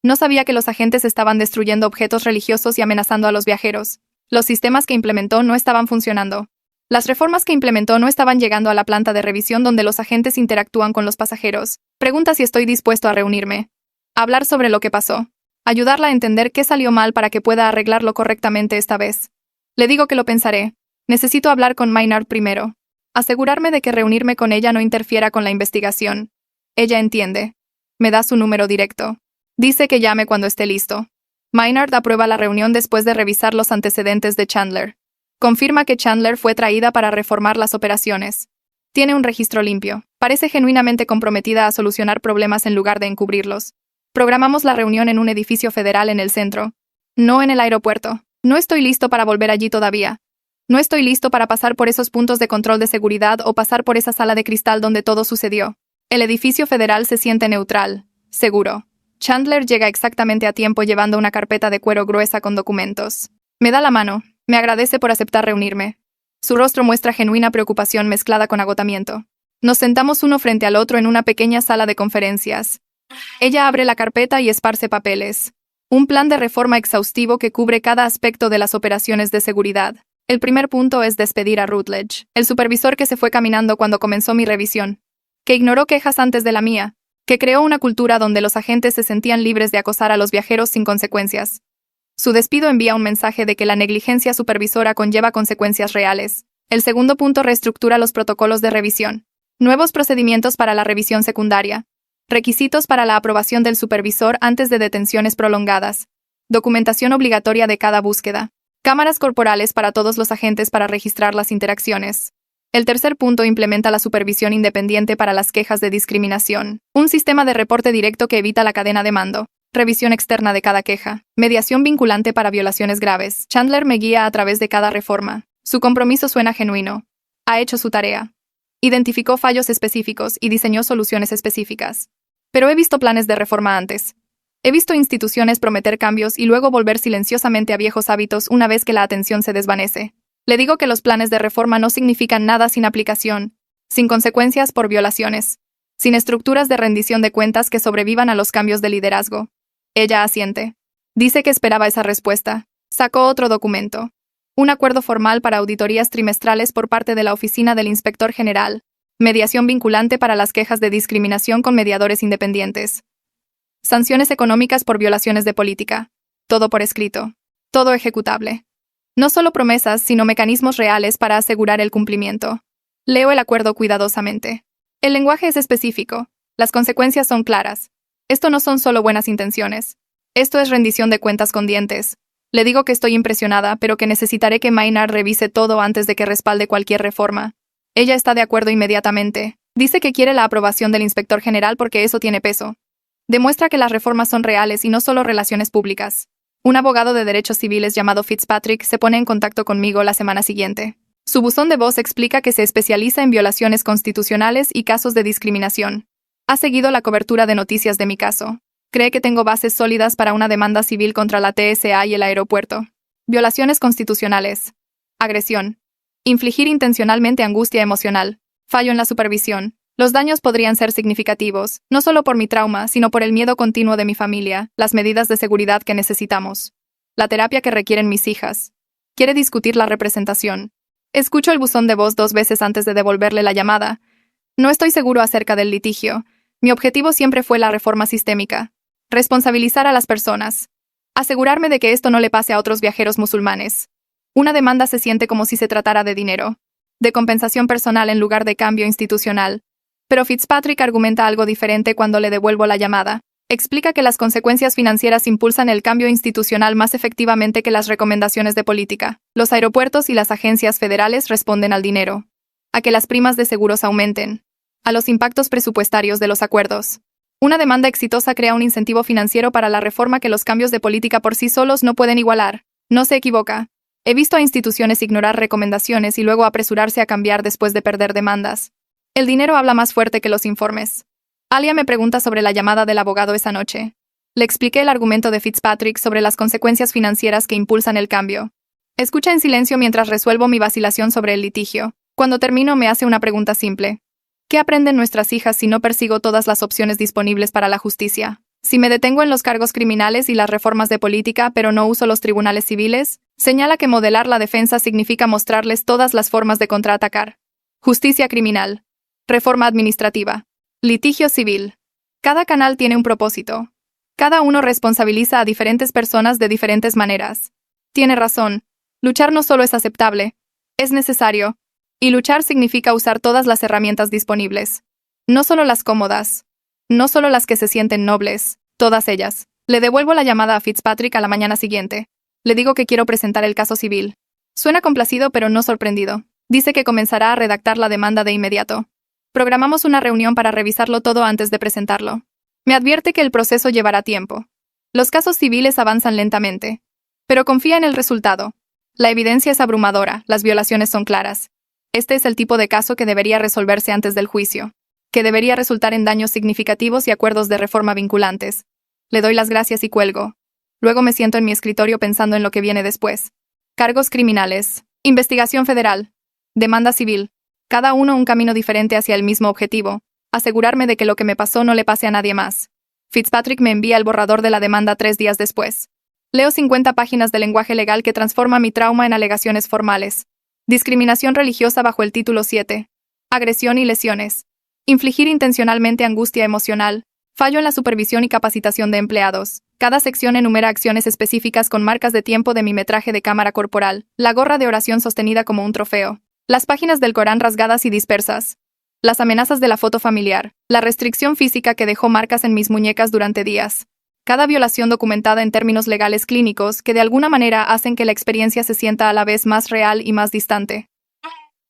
No sabía que los agentes estaban destruyendo objetos religiosos y amenazando a los viajeros. Los sistemas que implementó no estaban funcionando. Las reformas que implementó no estaban llegando a la planta de revisión donde los agentes interactúan con los pasajeros. Pregunta si estoy dispuesto a reunirme. Hablar sobre lo que pasó. Ayudarla a entender qué salió mal para que pueda arreglarlo correctamente esta vez. Le digo que lo pensaré. Necesito hablar con Maynard primero. Asegurarme de que reunirme con ella no interfiera con la investigación. Ella entiende. Me da su número directo. Dice que llame cuando esté listo. Maynard aprueba la reunión después de revisar los antecedentes de Chandler. Confirma que Chandler fue traída para reformar las operaciones. Tiene un registro limpio. Parece genuinamente comprometida a solucionar problemas en lugar de encubrirlos. Programamos la reunión en un edificio federal en el centro. No en el aeropuerto. No estoy listo para volver allí todavía. No estoy listo para pasar por esos puntos de control de seguridad o pasar por esa sala de cristal donde todo sucedió. El edificio federal se siente neutral, seguro. Chandler llega exactamente a tiempo llevando una carpeta de cuero gruesa con documentos. Me da la mano. Me agradece por aceptar reunirme. Su rostro muestra genuina preocupación mezclada con agotamiento. Nos sentamos uno frente al otro en una pequeña sala de conferencias. Ella abre la carpeta y esparce papeles. Un plan de reforma exhaustivo que cubre cada aspecto de las operaciones de seguridad. El primer punto es despedir a Rutledge, el supervisor que se fue caminando cuando comenzó mi revisión, que ignoró quejas antes de la mía, que creó una cultura donde los agentes se sentían libres de acosar a los viajeros sin consecuencias. Su despido envía un mensaje de que la negligencia supervisora conlleva consecuencias reales. El segundo punto reestructura los protocolos de revisión. Nuevos procedimientos para la revisión secundaria. Requisitos para la aprobación del supervisor antes de detenciones prolongadas. Documentación obligatoria de cada búsqueda. Cámaras corporales para todos los agentes para registrar las interacciones. El tercer punto implementa la supervisión independiente para las quejas de discriminación. Un sistema de reporte directo que evita la cadena de mando. Revisión externa de cada queja. Mediación vinculante para violaciones graves. Chandler me guía a través de cada reforma. Su compromiso suena genuino. Ha hecho su tarea. Identificó fallos específicos y diseñó soluciones específicas. Pero he visto planes de reforma antes. He visto instituciones prometer cambios y luego volver silenciosamente a viejos hábitos una vez que la atención se desvanece. Le digo que los planes de reforma no significan nada sin aplicación, sin consecuencias por violaciones, sin estructuras de rendición de cuentas que sobrevivan a los cambios de liderazgo. Ella asiente. Dice que esperaba esa respuesta. Sacó otro documento. Un acuerdo formal para auditorías trimestrales por parte de la Oficina del Inspector General. Mediación vinculante para las quejas de discriminación con mediadores independientes. Sanciones económicas por violaciones de política. Todo por escrito. Todo ejecutable. No solo promesas, sino mecanismos reales para asegurar el cumplimiento. Leo el acuerdo cuidadosamente. El lenguaje es específico. Las consecuencias son claras. Esto no son solo buenas intenciones. Esto es rendición de cuentas con dientes. Le digo que estoy impresionada, pero que necesitaré que Maynard revise todo antes de que respalde cualquier reforma. Ella está de acuerdo inmediatamente. Dice que quiere la aprobación del inspector general porque eso tiene peso. Demuestra que las reformas son reales y no solo relaciones públicas. Un abogado de derechos civiles llamado Fitzpatrick se pone en contacto conmigo la semana siguiente. Su buzón de voz explica que se especializa en violaciones constitucionales y casos de discriminación. Ha seguido la cobertura de noticias de mi caso. Cree que tengo bases sólidas para una demanda civil contra la TSA y el aeropuerto. Violaciones constitucionales. Agresión. Infligir intencionalmente angustia emocional. Fallo en la supervisión. Los daños podrían ser significativos, no solo por mi trauma, sino por el miedo continuo de mi familia, las medidas de seguridad que necesitamos. La terapia que requieren mis hijas. Quiere discutir la representación. Escucho el buzón de voz 2 veces antes de devolverle la llamada. No estoy seguro acerca del litigio. Mi objetivo siempre fue la reforma sistémica. Responsabilizar a las personas. Asegurarme de que esto no le pase a otros viajeros musulmanes. Una demanda se siente como si se tratara de dinero. De compensación personal en lugar de cambio institucional. Pero Fitzpatrick argumenta algo diferente cuando le devuelvo la llamada. Explica que las consecuencias financieras impulsan el cambio institucional más efectivamente que las recomendaciones de política. Los aeropuertos y las agencias federales responden al dinero. A que las primas de seguros aumenten. A los impactos presupuestarios de los acuerdos. Una demanda exitosa crea un incentivo financiero para la reforma que los cambios de política por sí solos no pueden igualar. No se equivoca. He visto a instituciones ignorar recomendaciones y luego apresurarse a cambiar después de perder demandas. El dinero habla más fuerte que los informes. Alia me pregunta sobre la llamada del abogado esa noche. Le expliqué el argumento de Fitzpatrick sobre las consecuencias financieras que impulsan el cambio. Escucha en silencio mientras resuelvo mi vacilación sobre el litigio. Cuando termino me hace una pregunta simple. ¿Qué aprenden nuestras hijas si no persigo todas las opciones disponibles para la justicia? Si me detengo en los cargos criminales y las reformas de política, pero no uso los tribunales civiles, señala que modelar la defensa significa mostrarles todas las formas de contraatacar. Justicia criminal. Reforma administrativa. Litigio civil. Cada canal tiene un propósito. Cada uno responsabiliza a diferentes personas de diferentes maneras. Tiene razón. Luchar no solo es aceptable, es necesario. Y luchar significa usar todas las herramientas disponibles. No solo las cómodas. No solo las que se sienten nobles. Todas ellas. Le devuelvo la llamada a Fitzpatrick a la mañana siguiente. Le digo que quiero presentar el caso civil. Suena complacido pero no sorprendido. Dice que comenzará a redactar la demanda de inmediato. Programamos una reunión para revisarlo todo antes de presentarlo. Me advierte que el proceso llevará tiempo. Los casos civiles avanzan lentamente. Pero confía en el resultado. La evidencia es abrumadora, las violaciones son claras. Este es el tipo de caso que debería resolverse antes del juicio, que debería resultar en daños significativos y acuerdos de reforma vinculantes. Le doy las gracias y cuelgo. Luego me siento en mi escritorio pensando en lo que viene después. Cargos criminales. Investigación federal. Demanda civil. Cada uno un camino diferente hacia el mismo objetivo. Asegurarme de que lo que me pasó no le pase a nadie más. Fitzpatrick me envía el borrador de la demanda 3 días después. Leo 50 páginas de lenguaje legal que transforma mi trauma en alegaciones formales. Discriminación religiosa bajo el título 7. Agresión y lesiones. Infligir intencionalmente angustia emocional. Fallo en la supervisión y capacitación de empleados. Cada sección enumera acciones específicas con marcas de tiempo de mi metraje de cámara corporal. La gorra de oración sostenida como un trofeo. Las páginas del Corán rasgadas y dispersas. Las amenazas de la foto familiar. La restricción física que dejó marcas en mis muñecas durante días. Cada violación documentada en términos legales clínicos que de alguna manera hacen que la experiencia se sienta a la vez más real y más distante.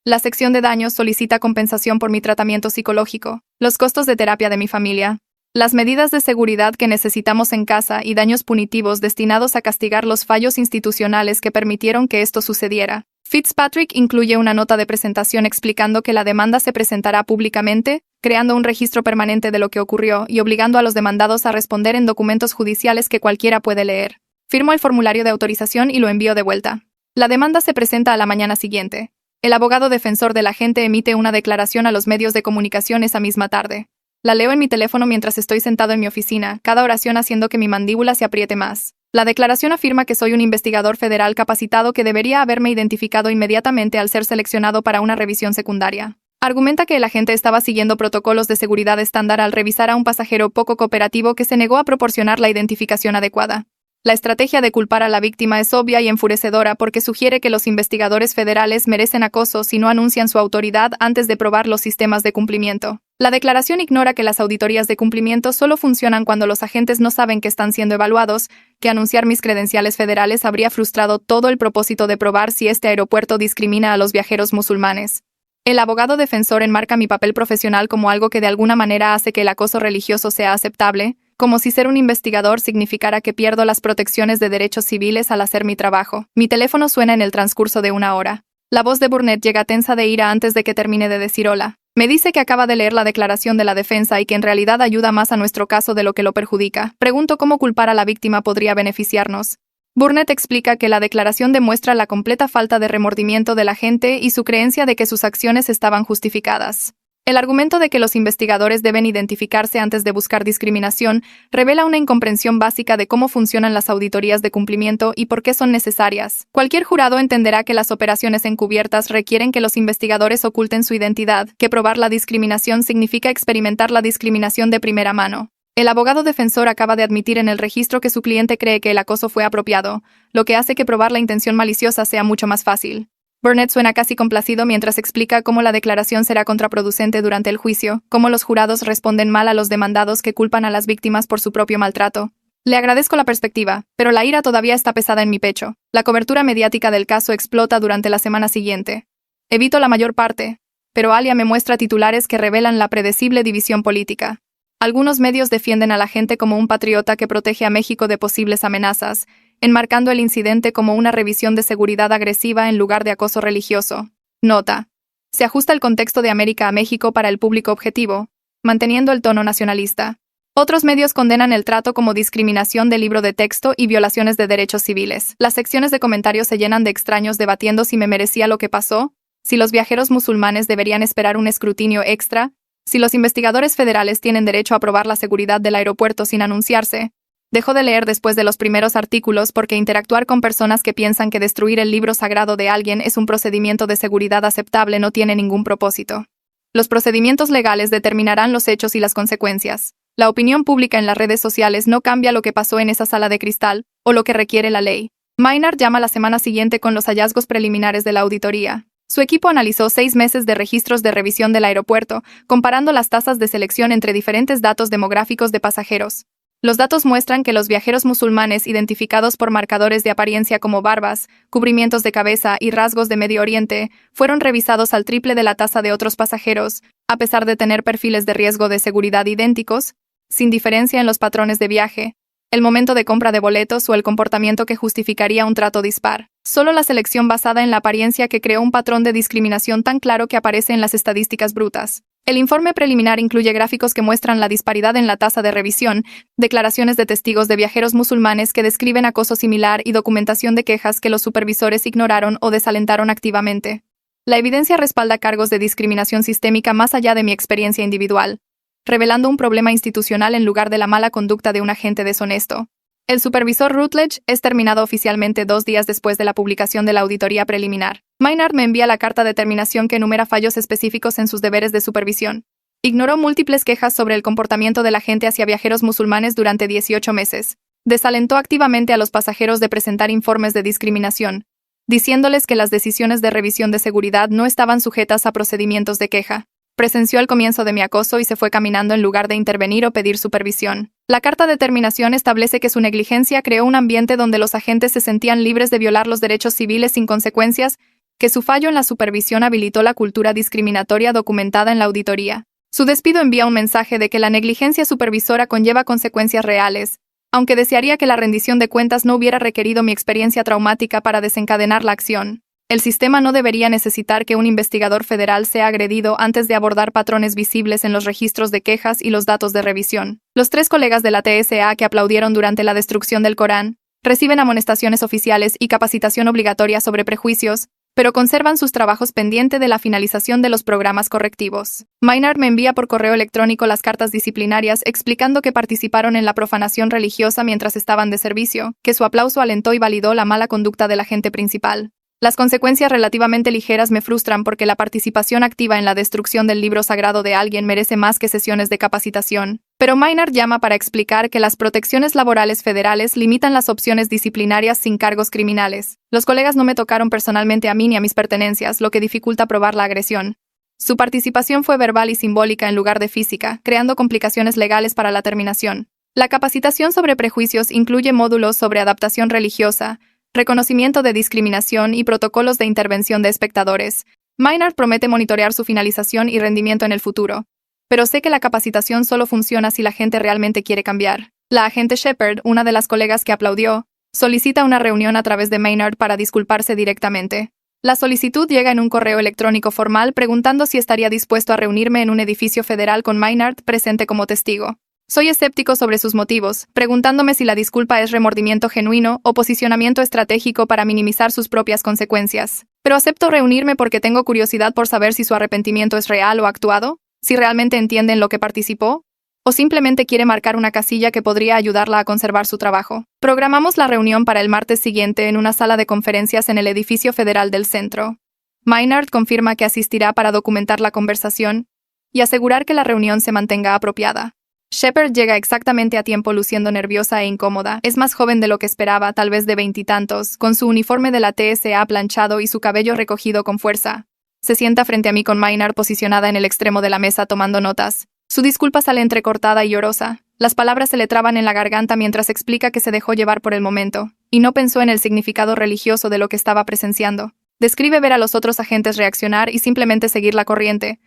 La sección de daños solicita compensación por mi tratamiento psicológico, los costos de terapia de mi familia, las medidas de seguridad que necesitamos en casa y daños punitivos destinados a castigar los fallos institucionales que permitieron que esto sucediera. Fitzpatrick incluye una nota de presentación explicando que la demanda se presentará públicamente, creando un registro permanente de lo que ocurrió y obligando a los demandados a responder en documentos judiciales que cualquiera puede leer. Firmo el formulario de autorización y lo envío de vuelta. La demanda se presenta a la mañana siguiente. El abogado defensor del agente emite una declaración a los medios de comunicación esa misma tarde. La leo en mi teléfono mientras estoy sentado en mi oficina, cada oración haciendo que mi mandíbula se apriete más. La declaración afirma que soy un investigador federal capacitado que debería haberme identificado inmediatamente al ser seleccionado para una revisión secundaria. Argumenta que el agente estaba siguiendo protocolos de seguridad estándar al revisar a un pasajero poco cooperativo que se negó a proporcionar la identificación adecuada. La estrategia de culpar a la víctima es obvia y enfurecedora porque sugiere que los investigadores federales merecen acoso si no anuncian su autoridad antes de probar los sistemas de cumplimiento. La declaración ignora que las auditorías de cumplimiento solo funcionan cuando los agentes no saben que están siendo evaluados, que anunciar mis credenciales federales habría frustrado todo el propósito de probar si este aeropuerto discrimina a los viajeros musulmanes. El abogado defensor enmarca mi papel profesional como algo que de alguna manera hace que el acoso religioso sea aceptable, como si ser un investigador significara que pierdo las protecciones de derechos civiles al hacer mi trabajo. Mi teléfono suena en el transcurso de una hora. La voz de Burnett llega tensa de ira antes de que termine de decir hola. Me dice que acaba de leer la declaración de la defensa y que en realidad ayuda más a nuestro caso de lo que lo perjudica. Pregunto cómo culpar a la víctima podría beneficiarnos. Burnett explica que la declaración demuestra la completa falta de remordimiento del agente y su creencia de que sus acciones estaban justificadas. El argumento de que los investigadores deben identificarse antes de buscar discriminación revela una incomprensión básica de cómo funcionan las auditorías de cumplimiento y por qué son necesarias. Cualquier jurado entenderá que las operaciones encubiertas requieren que los investigadores oculten su identidad, que probar la discriminación significa experimentar la discriminación de primera mano. El abogado defensor acaba de admitir en el registro que su cliente cree que el acoso fue apropiado, lo que hace que probar la intención maliciosa sea mucho más fácil. Burnett suena casi complacido mientras explica cómo la declaración será contraproducente durante el juicio, cómo los jurados responden mal a los demandados que culpan a las víctimas por su propio maltrato. Le agradezco la perspectiva, pero la ira todavía está pesada en mi pecho. La cobertura mediática del caso explota durante la semana siguiente. Evito la mayor parte, pero Alia me muestra titulares que revelan la predecible división política. Algunos medios defienden a la gente como un patriota que protege a México de posibles amenazas, enmarcando el incidente como una revisión de seguridad agresiva en lugar de acoso religioso. Nota. Se ajusta el contexto de América a México para el público objetivo, manteniendo el tono nacionalista. Otros medios condenan el trato como discriminación del libro de texto y violaciones de derechos civiles. Las secciones de comentarios se llenan de extraños debatiendo si me merecía lo que pasó, si los viajeros musulmanes deberían esperar un escrutinio extra, si los investigadores federales tienen derecho a probar la seguridad del aeropuerto sin anunciarse. Dejo de leer después de los primeros artículos porque interactuar con personas que piensan que destruir el libro sagrado de alguien es un procedimiento de seguridad aceptable no tiene ningún propósito. Los procedimientos legales determinarán los hechos y las consecuencias. La opinión pública en las redes sociales no cambia lo que pasó en esa sala de cristal o lo que requiere la ley. Maynard llama la semana siguiente con los hallazgos preliminares de la auditoría. Su equipo analizó 6 meses de registros de revisión del aeropuerto, comparando las tasas de selección entre diferentes datos demográficos de pasajeros. Los datos muestran que los viajeros musulmanes identificados por marcadores de apariencia como barbas, cubrimientos de cabeza y rasgos de Medio Oriente fueron revisados al triple de la tasa de otros pasajeros, a pesar de tener perfiles de riesgo de seguridad idénticos, sin diferencia en los patrones de viaje, el momento de compra de boletos o el comportamiento que justificaría un trato dispar. Solo la selección basada en la apariencia que creó un patrón de discriminación tan claro que aparece en las estadísticas brutas. El informe preliminar incluye gráficos que muestran la disparidad en la tasa de revisión, declaraciones de testigos de viajeros musulmanes que describen acoso similar y documentación de quejas que los supervisores ignoraron o desalentaron activamente. La evidencia respalda cargos de discriminación sistémica más allá de mi experiencia individual, revelando un problema institucional en lugar de la mala conducta de un agente deshonesto. El supervisor Rutledge es terminado oficialmente 2 días después de la publicación de la auditoría preliminar. Maynard me envía la carta de terminación que enumera fallos específicos en sus deberes de supervisión. Ignoró múltiples quejas sobre el comportamiento de la gente hacia viajeros musulmanes durante 18 meses. Desalentó activamente a los pasajeros de presentar informes de discriminación, diciéndoles que las decisiones de revisión de seguridad no estaban sujetas a procedimientos de queja. Presenció el comienzo de mi acoso y se fue caminando en lugar de intervenir o pedir supervisión. La carta de terminación establece que su negligencia creó un ambiente donde los agentes se sentían libres de violar los derechos civiles sin consecuencias, que su fallo en la supervisión habilitó la cultura discriminatoria documentada en la auditoría. Su despido envía un mensaje de que la negligencia supervisora conlleva consecuencias reales, aunque desearía que la rendición de cuentas no hubiera requerido mi experiencia traumática para desencadenar la acción. El sistema no debería necesitar que un investigador federal sea agredido antes de abordar patrones visibles en los registros de quejas y los datos de revisión. Los 3 colegas de la TSA que aplaudieron durante la destrucción del Corán reciben amonestaciones oficiales y capacitación obligatoria sobre prejuicios, pero conservan sus trabajos pendiente de la finalización de los programas correctivos. Maynard me envía por correo electrónico las cartas disciplinarias explicando que participaron en la profanación religiosa mientras estaban de servicio, que su aplauso alentó y validó la mala conducta del agente principal. Las consecuencias relativamente ligeras me frustran porque la participación activa en la destrucción del libro sagrado de alguien merece más que sesiones de capacitación. Pero Maynard llama para explicar que las protecciones laborales federales limitan las opciones disciplinarias sin cargos criminales. Los colegas no me tocaron personalmente a mí ni a mis pertenencias, lo que dificulta probar la agresión. Su participación fue verbal y simbólica en lugar de física, creando complicaciones legales para la terminación. La capacitación sobre prejuicios incluye módulos sobre adaptación religiosa, reconocimiento de discriminación y protocolos de intervención de espectadores. Maynard promete monitorear su finalización y rendimiento en el futuro. Pero sé que la capacitación solo funciona si la gente realmente quiere cambiar. La agente Shepard, una de las colegas que aplaudió, solicita una reunión a través de Maynard para disculparse directamente. La solicitud llega en un correo electrónico formal preguntando si estaría dispuesto a reunirme en un edificio federal con Maynard presente como testigo. Soy escéptico sobre sus motivos, preguntándome si la disculpa es remordimiento genuino o posicionamiento estratégico para minimizar sus propias consecuencias. Pero acepto reunirme porque tengo curiosidad por saber si su arrepentimiento es real o actuado, si realmente entiende en lo que participó, o simplemente quiere marcar una casilla que podría ayudarla a conservar su trabajo. Programamos la reunión para el martes siguiente en una sala de conferencias en el edificio federal del centro. Maynard confirma que asistirá para documentar la conversación y asegurar que la reunión se mantenga apropiada. Shepard llega exactamente a tiempo luciendo nerviosa e incómoda. Es más joven de lo que esperaba, tal vez de 20 y tantos, con su uniforme de la TSA planchado y su cabello recogido con fuerza. Se sienta frente a mí con Maynard posicionada en el extremo de la mesa tomando notas. Su disculpa sale entrecortada y llorosa. Las palabras se le traban en la garganta mientras explica que se dejó llevar por el momento, y no pensó en el significado religioso de lo que estaba presenciando. Describe ver a los otros agentes reaccionar y simplemente seguir la corriente,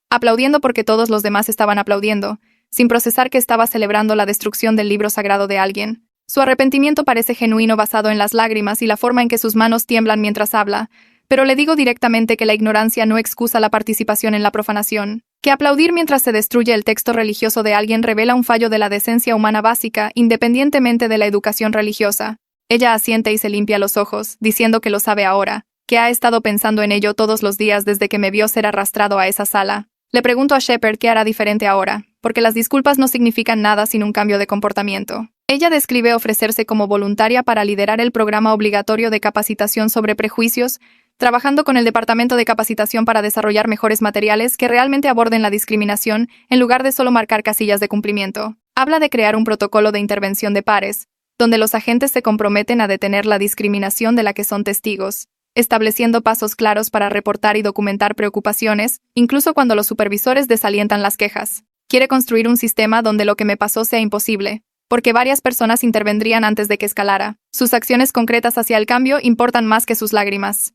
aplaudiendo porque todos los demás estaban aplaudiendo, sin procesar que estaba celebrando la destrucción del libro sagrado de alguien. Su arrepentimiento parece genuino basado en las lágrimas y la forma en que sus manos tiemblan mientras habla, pero le digo directamente que la ignorancia no excusa la participación en la profanación, que aplaudir mientras se destruye el texto religioso de alguien revela un fallo de la decencia humana básica independientemente de la educación religiosa. Ella asiente y se limpia los ojos, diciendo que lo sabe ahora, que ha estado pensando en ello todos los días desde que me vio ser arrastrado a esa sala. Le pregunto a Shepard qué hará diferente ahora, porque las disculpas no significan nada sin un cambio de comportamiento. Ella describe ofrecerse como voluntaria para liderar el programa obligatorio de capacitación sobre prejuicios, trabajando con el Departamento de Capacitación para desarrollar mejores materiales que realmente aborden la discriminación en lugar de solo marcar casillas de cumplimiento. Habla de crear un protocolo de intervención de pares, donde los agentes se comprometen a detener la discriminación de la que son testigos, estableciendo pasos claros para reportar y documentar preocupaciones, incluso cuando los supervisores desalientan las quejas. Quiere construir un sistema donde lo que me pasó sea imposible, porque varias personas intervendrían antes de que escalara. Sus acciones concretas hacia el cambio importan más que sus lágrimas.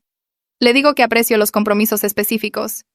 Le digo que aprecio los compromisos específicos,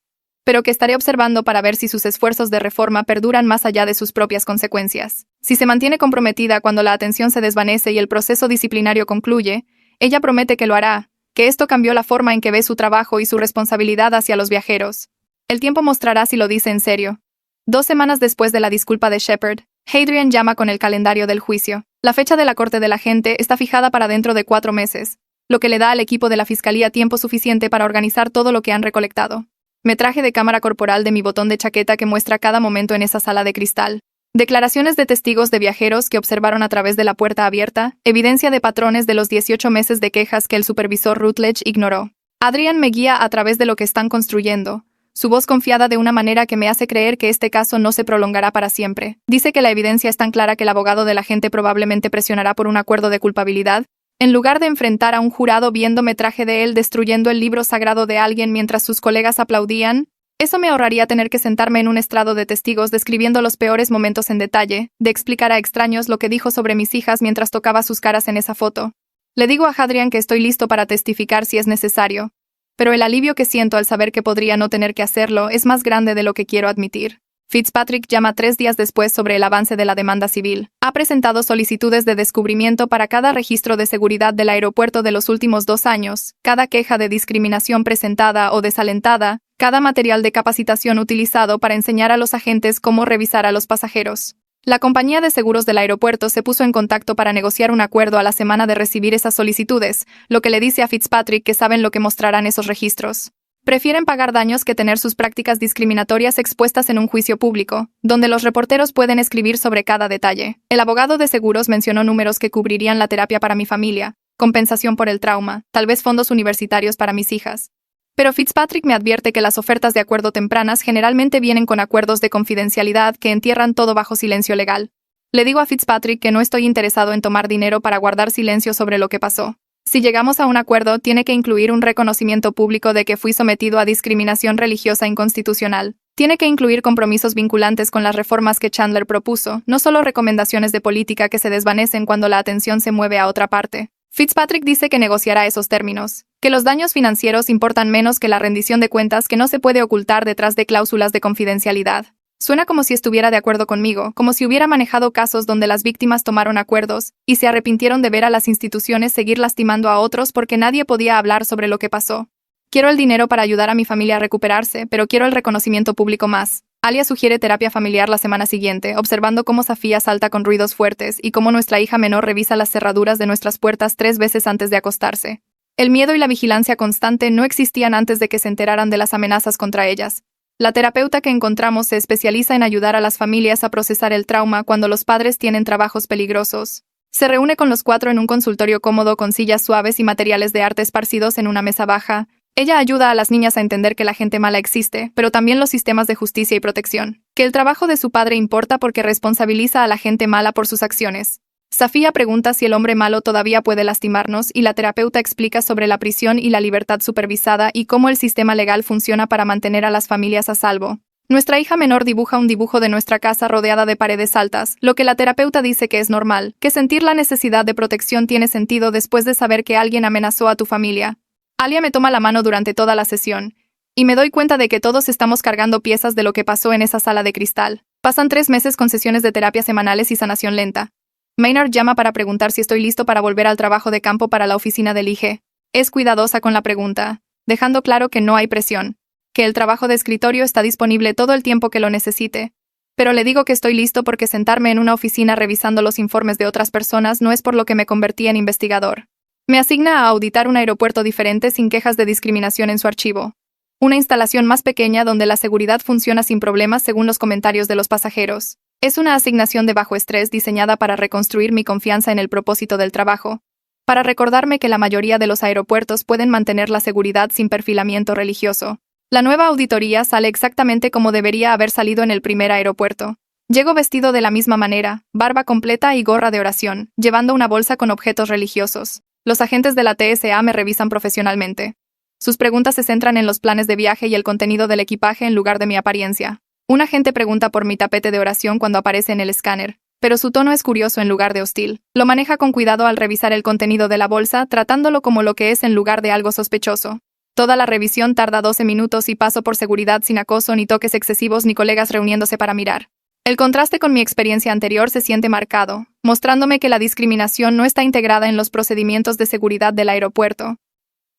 pero que estaré observando para ver si sus esfuerzos de reforma perduran más allá de sus propias consecuencias. Si se mantiene comprometida cuando la atención se desvanece y el proceso disciplinario concluye, ella promete que lo hará, que esto cambió la forma en que ve su trabajo y su responsabilidad hacia los viajeros. El tiempo mostrará si lo dice en serio. 2 semanas después de la disculpa de Shepard, Hadrian llama con el calendario del juicio. La fecha de la corte de la gente está fijada para dentro de 4 meses, lo que le da al equipo de la fiscalía tiempo suficiente para organizar todo lo que han recolectado. Me traje de cámara corporal de mi botón de chaqueta que muestra cada momento en esa sala de cristal. Declaraciones de testigos de viajeros que observaron a través de la puerta abierta, evidencia de patrones de los 18 meses de quejas que el supervisor Rutledge ignoró. Adrian me guía a través de lo que están construyendo, su voz confiada de una manera que me hace creer que este caso no se prolongará para siempre. Dice que la evidencia es tan clara que el abogado de la gente probablemente presionará por un acuerdo de culpabilidad, en lugar de enfrentar a un jurado viéndome traje de él destruyendo el libro sagrado de alguien mientras sus colegas aplaudían. Eso me ahorraría tener que sentarme en un estrado de testigos describiendo los peores momentos en detalle, de explicar a extraños lo que dijo sobre mis hijas mientras tocaba sus caras en esa foto. Le digo a Hadrian que estoy listo para testificar si es necesario, pero el alivio que siento al saber que podría no tener que hacerlo es más grande de lo que quiero admitir. Fitzpatrick llama 3 días después sobre el avance de la demanda civil. Ha presentado solicitudes de descubrimiento para cada registro de seguridad del aeropuerto de los últimos 2 años, cada queja de discriminación presentada o desalentada, cada material de capacitación utilizado para enseñar a los agentes cómo revisar a los pasajeros. La compañía de seguros del aeropuerto se puso en contacto para negociar un acuerdo a la semana de recibir esas solicitudes, lo que le dice a Fitzpatrick que saben lo que mostrarán esos registros. Prefieren pagar daños que tener sus prácticas discriminatorias expuestas en un juicio público, donde los reporteros pueden escribir sobre cada detalle. El abogado de seguros mencionó números que cubrirían la terapia para mi familia, compensación por el trauma, tal vez fondos universitarios para mis hijas. Pero Fitzpatrick me advierte que las ofertas de acuerdo tempranas generalmente vienen con acuerdos de confidencialidad que entierran todo bajo silencio legal. Le digo a Fitzpatrick que no estoy interesado en tomar dinero para guardar silencio sobre lo que pasó. Si llegamos a un acuerdo, tiene que incluir un reconocimiento público de que fui sometido a discriminación religiosa inconstitucional. Tiene que incluir compromisos vinculantes con las reformas que Chandler propuso, no solo recomendaciones de política que se desvanecen cuando la atención se mueve a otra parte. Fitzpatrick dice que negociará esos términos, que los daños financieros importan menos que la rendición de cuentas que no se puede ocultar detrás de cláusulas de confidencialidad. Suena como si estuviera de acuerdo conmigo, como si hubiera manejado casos donde las víctimas tomaron acuerdos y se arrepintieron de ver a las instituciones seguir lastimando a otros porque nadie podía hablar sobre lo que pasó. Quiero el dinero para ayudar a mi familia a recuperarse, pero quiero el reconocimiento público más. Alia sugiere terapia familiar la semana siguiente, observando cómo Safía salta con ruidos fuertes y cómo nuestra hija menor revisa las cerraduras de nuestras puertas 3 veces antes de acostarse. El miedo y la vigilancia constante no existían antes de que se enteraran de las amenazas contra ellas. La terapeuta que encontramos se especializa en ayudar a las familias a procesar el trauma cuando los padres tienen trabajos peligrosos. Se reúne con los 4 en un consultorio cómodo con sillas suaves y materiales de arte esparcidos en una mesa baja. Ella ayuda a las niñas a entender que la gente mala existe, pero también los sistemas de justicia y protección. Que el trabajo de su padre importa porque responsabiliza a la gente mala por sus acciones. Safía pregunta si el hombre malo todavía puede lastimarnos y la terapeuta explica sobre la prisión y la libertad supervisada y cómo el sistema legal funciona para mantener a las familias a salvo. Nuestra hija menor dibuja un dibujo de nuestra casa rodeada de paredes altas, lo que la terapeuta dice que es normal, que sentir la necesidad de protección tiene sentido después de saber que alguien amenazó a tu familia. Alia me toma la mano durante toda la sesión, y me doy cuenta de que todos estamos cargando piezas de lo que pasó en esa sala de cristal. Pasan 3 meses con sesiones de terapia semanales y sanación lenta. Maynard llama para preguntar si estoy listo para volver al trabajo de campo para la oficina del IG. Es cuidadosa con la pregunta, dejando claro que no hay presión, que el trabajo de escritorio está disponible todo el tiempo que lo necesite. Pero le digo que estoy listo porque sentarme en una oficina revisando los informes de otras personas no es por lo que me convertí en investigador. Me asigna a auditar un aeropuerto diferente sin quejas de discriminación en su archivo. Una instalación más pequeña donde la seguridad funciona sin problemas según los comentarios de los pasajeros. Es una asignación de bajo estrés diseñada para reconstruir mi confianza en el propósito del trabajo, para recordarme que la mayoría de los aeropuertos pueden mantener la seguridad sin perfilamiento religioso. La nueva auditoría sale exactamente como debería haber salido en el primer aeropuerto. Llego vestido de la misma manera, barba completa y gorra de oración, llevando una bolsa con objetos religiosos. Los agentes de la TSA me revisan profesionalmente. Sus preguntas se centran en los planes de viaje y el contenido del equipaje en lugar de mi apariencia. Un agente pregunta por mi tapete de oración cuando aparece en el escáner. pero su tono es curioso en lugar de hostil. Lo maneja con cuidado al revisar el contenido de la bolsa, tratándolo como lo que es en lugar de algo sospechoso. Toda la revisión tarda 12 minutos y paso por seguridad sin acoso ni toques excesivos ni colegas reuniéndose para mirar. El contraste con mi experiencia anterior se siente marcado, mostrándome que la discriminación no está integrada en los procedimientos de seguridad del aeropuerto.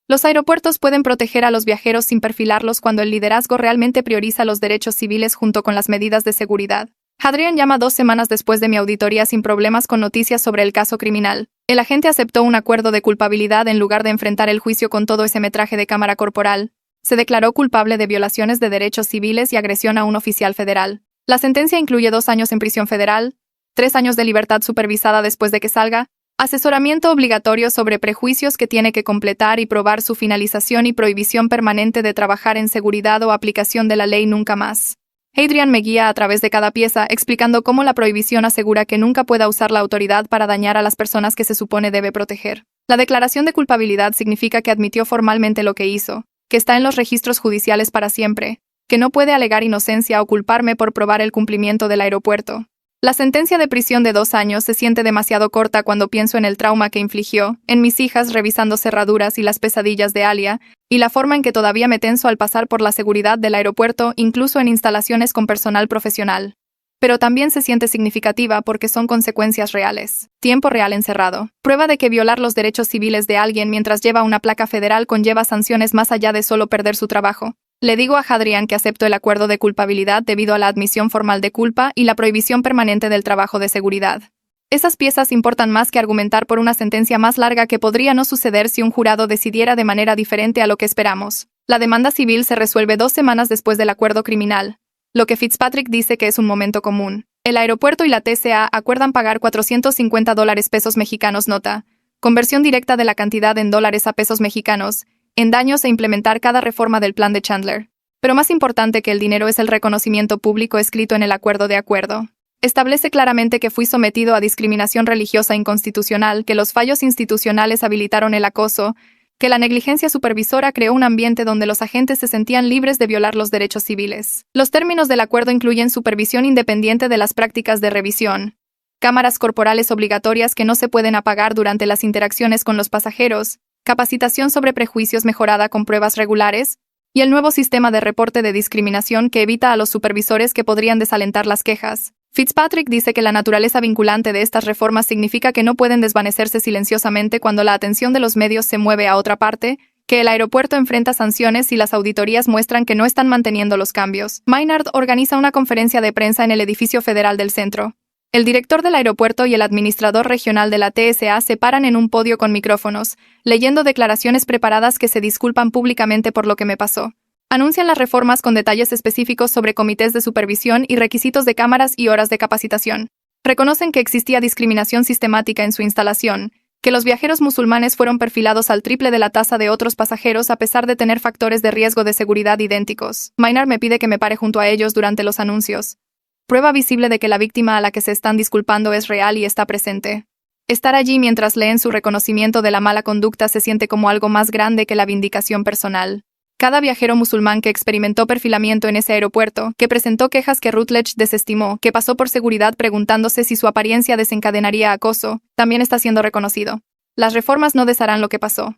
Los aeropuertos pueden proteger a los viajeros sin perfilarlos cuando el liderazgo realmente prioriza los derechos civiles junto con las medidas de seguridad. Hadrian llama 2 semanas después de mi auditoría sin problemas con noticias sobre el caso criminal. El agente aceptó un acuerdo de culpabilidad en lugar de enfrentar el juicio con todo ese metraje de cámara corporal. Se declaró culpable de violaciones de derechos civiles y agresión a un oficial federal. La sentencia incluye 2 años en prisión federal, 3 años de libertad supervisada después de que salga, asesoramiento obligatorio sobre prejuicios que tiene que completar y probar su finalización y prohibición permanente de trabajar en seguridad o aplicación de la ley nunca más. Hadrian me guía a través de cada pieza, explicando cómo la prohibición asegura que nunca pueda usar la autoridad para dañar a las personas que se supone debe proteger. La declaración de culpabilidad significa que admitió formalmente lo que hizo, que está en los registros judiciales para siempre, que no puede alegar inocencia o culparme por probar el cumplimiento del aeropuerto. La sentencia de prisión de 2 años se siente demasiado corta cuando pienso en el trauma que infligió, en mis hijas revisando cerraduras y las pesadillas de Alia, y la forma en que todavía me tenso al pasar por la seguridad del aeropuerto, incluso en instalaciones con personal profesional. Pero también se siente significativa porque son consecuencias reales. Tiempo real encerrado. Prueba de que violar los derechos civiles de alguien mientras lleva una placa federal conlleva sanciones más allá de solo perder su trabajo. Le digo a Hadrian que acepto el acuerdo de culpabilidad debido a la admisión formal de culpa y la prohibición permanente del trabajo de seguridad. Esas piezas importan más que argumentar por una sentencia más larga que podría no suceder si un jurado decidiera de manera diferente a lo que esperamos. La demanda civil se resuelve 2 semanas después del acuerdo criminal, lo que Fitzpatrick dice que es un momento común. El aeropuerto y la TCA acuerdan pagar $450 pesos mexicanos nota, conversión directa de la cantidad en dólares a pesos mexicanos, en daños e implementar cada reforma del plan de Chandler. Pero más importante que el dinero es el reconocimiento público escrito en el acuerdo de acuerdo. Establece claramente que fui sometido a discriminación religiosa inconstitucional, que los fallos institucionales habilitaron el acoso, que la negligencia supervisora creó un ambiente donde los agentes se sentían libres de violar los derechos civiles. Los términos del acuerdo incluyen supervisión independiente de las prácticas de revisión, cámaras corporales obligatorias que no se pueden apagar durante las interacciones con los pasajeros, capacitación sobre prejuicios mejorada con pruebas regulares, y el nuevo sistema de reporte de discriminación que evita a los supervisores que podrían desalentar las quejas. Fitzpatrick dice que la naturaleza vinculante de estas reformas significa que no pueden desvanecerse silenciosamente cuando la atención de los medios se mueve a otra parte, que el aeropuerto enfrenta sanciones y las auditorías muestran que no están manteniendo los cambios. Maynard organiza una conferencia de prensa en el edificio federal del centro. El director del aeropuerto y el administrador regional de la TSA se paran en un podio con micrófonos, leyendo declaraciones preparadas que se disculpan públicamente por lo que me pasó. Anuncian las reformas con detalles específicos sobre comités de supervisión y requisitos de cámaras y horas de capacitación. Reconocen que existía discriminación sistemática en su instalación, que los viajeros musulmanes fueron perfilados al triple de la tasa de otros pasajeros a pesar de tener factores de riesgo de seguridad idénticos. Maynard me pide que me pare junto a ellos durante los anuncios. Prueba visible de que la víctima a la que se están disculpando es real y está presente. Estar allí mientras leen su reconocimiento de la mala conducta se siente como algo más grande que la vindicación personal. Cada viajero musulmán que experimentó perfilamiento en ese aeropuerto, que presentó quejas que Rutledge desestimó, que pasó por seguridad preguntándose si su apariencia desencadenaría acoso, también está siendo reconocido. Las reformas no desharán lo que pasó,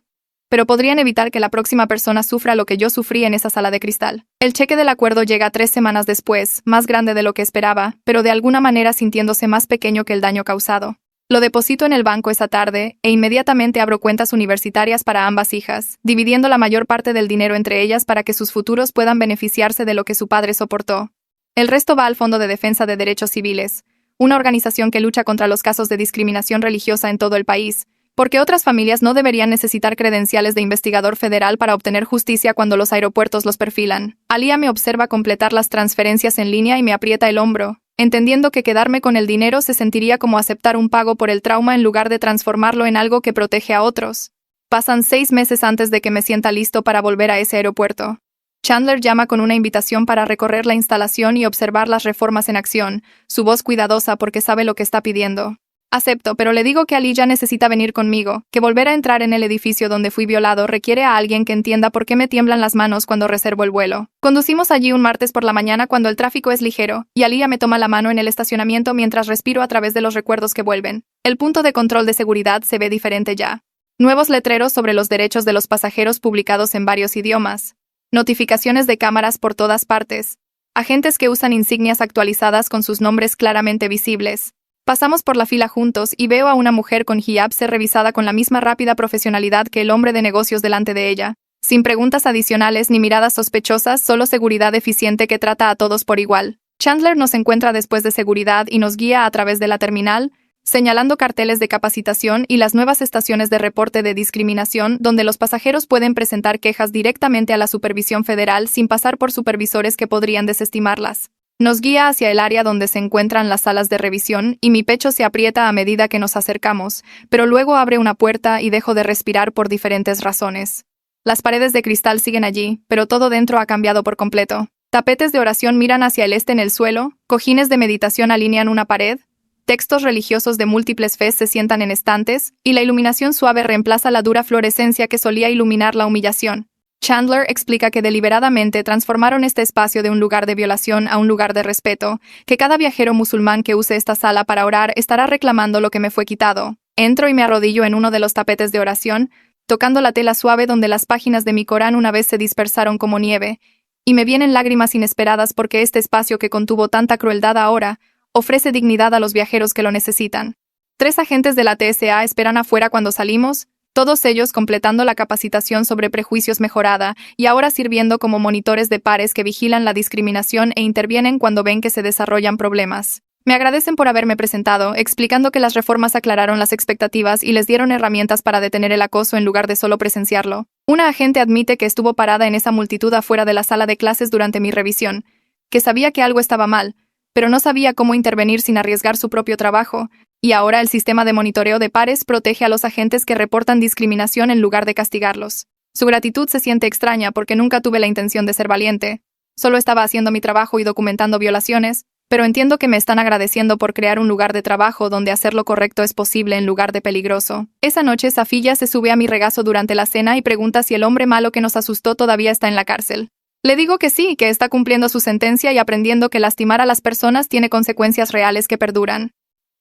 pero podrían evitar que la próxima persona sufra lo que yo sufrí en esa sala de cristal. El cheque del acuerdo llega 3 semanas después, más grande de lo que esperaba, pero de alguna manera sintiéndose más pequeño que el daño causado. Lo deposito en el banco esa tarde, e inmediatamente abro cuentas universitarias para ambas hijas, dividiendo la mayor parte del dinero entre ellas para que sus futuros puedan beneficiarse de lo que su padre soportó. El resto va al Fondo de Defensa de Derechos Civiles, una organización que lucha contra los casos de discriminación religiosa en todo el país, porque otras familias no deberían necesitar credenciales de investigador federal para obtener justicia cuando los aeropuertos los perfilan. Alia me observa completar las transferencias en línea y me aprieta el hombro, entendiendo que quedarme con el dinero se sentiría como aceptar un pago por el trauma en lugar de transformarlo en algo que protege a otros. Pasan 6 meses antes de que me sienta listo para volver a ese aeropuerto. Chandler llama con una invitación para recorrer la instalación y observar las reformas en acción, su voz cuidadosa porque sabe lo que está pidiendo. Acepto, pero le digo que Ali ya necesita venir conmigo, que volver a entrar en el edificio donde fui violado requiere a alguien que entienda por qué me tiemblan las manos cuando reservo el vuelo. Conducimos allí un martes por la mañana cuando el tráfico es ligero, y Ali ya me toma la mano en el estacionamiento mientras respiro a través de los recuerdos que vuelven. El punto de control de seguridad se ve diferente ya. Nuevos letreros sobre los derechos de los pasajeros publicados en varios idiomas. Notificaciones de cámaras por todas partes. Agentes que usan insignias actualizadas con sus nombres claramente visibles. Pasamos por la fila juntos y veo a una mujer con hijab ser revisada con la misma rápida profesionalidad que el hombre de negocios delante de ella. Sin preguntas adicionales ni miradas sospechosas, solo seguridad eficiente que trata a todos por igual. Chandler nos encuentra después de seguridad y nos guía a través de la terminal, señalando carteles de capacitación y las nuevas estaciones de reporte de discriminación donde los pasajeros pueden presentar quejas directamente a la supervisión federal sin pasar por supervisores que podrían desestimarlas. Nos guía hacia el área donde se encuentran las salas de revisión y mi pecho se aprieta a medida que nos acercamos, pero luego abre una puerta y dejo de respirar por diferentes razones. Las paredes de cristal siguen allí, pero todo dentro ha cambiado por completo. Tapetes de oración miran hacia el este en el suelo, cojines de meditación alinean una pared, textos religiosos de múltiples fes se sientan en estantes, y la iluminación suave reemplaza la dura fluorescencia que solía iluminar la humillación. Chandler explica que deliberadamente transformaron este espacio de un lugar de violación a un lugar de respeto, que cada viajero musulmán que use esta sala para orar estará reclamando lo que me fue quitado. Entro y me arrodillo en uno de los tapetes de oración, tocando la tela suave donde las páginas de mi Corán una vez se dispersaron como nieve, y me vienen lágrimas inesperadas porque este espacio que contuvo tanta crueldad ahora ofrece dignidad a los viajeros que lo necesitan. 3 agentes de la TSA esperan afuera cuando salimos, todos ellos completando la capacitación sobre prejuicios mejorada y ahora sirviendo como monitores de pares que vigilan la discriminación e intervienen cuando ven que se desarrollan problemas. Me agradecen por haberme presentado, explicando que las reformas aclararon las expectativas y les dieron herramientas para detener el acoso en lugar de solo presenciarlo. Una agente admite que estuvo parada en esa multitud afuera de la sala de clases durante mi revisión, que sabía que algo estaba mal, pero no sabía cómo intervenir sin arriesgar su propio trabajo, y ahora el sistema de monitoreo de pares protege a los agentes que reportan discriminación en lugar de castigarlos. Su gratitud se siente extraña porque nunca tuve la intención de ser valiente. Solo estaba haciendo mi trabajo y documentando violaciones, pero entiendo que me están agradeciendo por crear un lugar de trabajo donde hacer lo correcto es posible en lugar de peligroso. Esa noche, Safiya se sube a mi regazo durante la cena y pregunta si el hombre malo que nos asustó todavía está en la cárcel. Le digo que sí, que está cumpliendo su sentencia y aprendiendo que lastimar a las personas tiene consecuencias reales que perduran.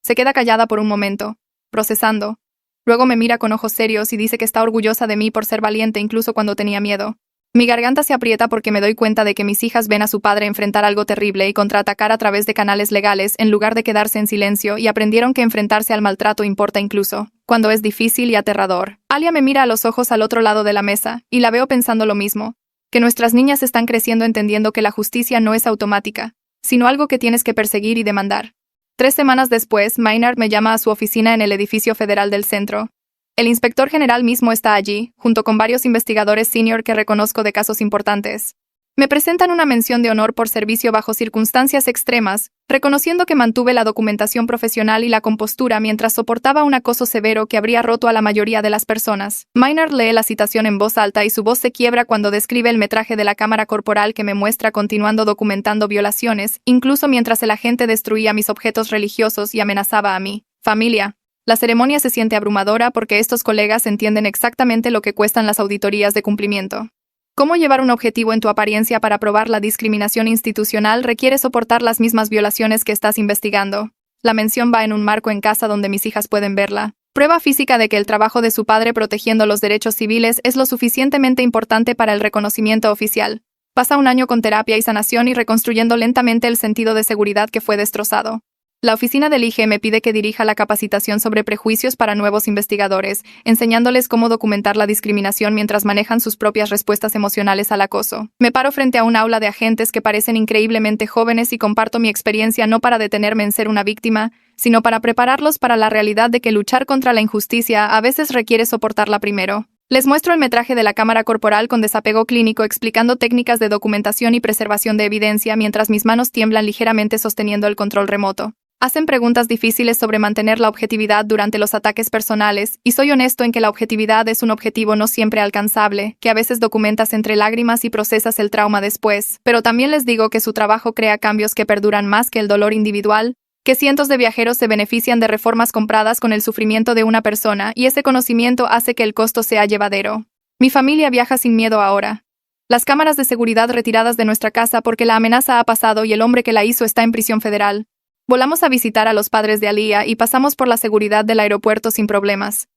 Se queda callada por un momento, procesando. Luego me mira con ojos serios y dice que está orgullosa de mí por ser valiente incluso cuando tenía miedo. Mi garganta se aprieta porque me doy cuenta de que mis hijas ven a su padre enfrentar algo terrible y contraatacar a través de canales legales en lugar de quedarse en silencio y aprendieron que enfrentarse al maltrato importa incluso cuando es difícil y aterrador. Alia me mira a los ojos al otro lado de la mesa y la veo pensando lo mismo, que nuestras niñas están creciendo entendiendo que la justicia no es automática, sino algo que tienes que perseguir y demandar. 3 semanas después, Maynard me llama a su oficina en el edificio federal del centro. El inspector general mismo está allí, junto con varios investigadores senior que reconozco de casos importantes. Me presentan una mención de honor por servicio bajo circunstancias extremas, reconociendo que mantuve la documentación profesional y la compostura mientras soportaba un acoso severo que habría roto a la mayoría de las personas. Maynard lee la citación en voz alta y su voz se quiebra cuando describe el metraje de la cámara corporal que me muestra continuando documentando violaciones, incluso mientras el agente destruía mis objetos religiosos y amenazaba a mi familia. La ceremonia se siente abrumadora porque estos colegas entienden exactamente lo que cuestan las auditorías de cumplimiento. Cómo llevar un objetivo en tu apariencia para probar la discriminación institucional requiere soportar las mismas violaciones que estás investigando. La mención va en un marco en casa donde mis hijas pueden verla. Prueba física de que el trabajo de su padre protegiendo los derechos civiles es lo suficientemente importante para el reconocimiento oficial. Pasa un año con terapia y sanación y reconstruyendo lentamente el sentido de seguridad que fue destrozado. La oficina del IG me pide que dirija la capacitación sobre prejuicios para nuevos investigadores, enseñándoles cómo documentar la discriminación mientras manejan sus propias respuestas emocionales al acoso. Me paro frente a un aula de agentes que parecen increíblemente jóvenes y comparto mi experiencia no para detenerme en ser una víctima, sino para prepararlos para la realidad de que luchar contra la injusticia a veces requiere soportarla primero. Les muestro el metraje de la cámara corporal con desapego clínico explicando técnicas de documentación y preservación de evidencia mientras mis manos tiemblan ligeramente sosteniendo el control remoto. Hacen preguntas difíciles sobre mantener la objetividad durante los ataques personales, y soy honesto en que la objetividad es un objetivo no siempre alcanzable, que a veces documentas entre lágrimas y procesas el trauma después, pero también les digo que su trabajo crea cambios que perduran más que el dolor individual, que cientos de viajeros se benefician de reformas compradas con el sufrimiento de una persona y ese conocimiento hace que el costo sea llevadero. Mi familia viaja sin miedo ahora. Las cámaras de seguridad retiradas de nuestra casa porque la amenaza ha pasado y el hombre que la hizo está en prisión federal. Volamos a visitar a los padres de Alía y pasamos por la seguridad del aeropuerto sin problemas.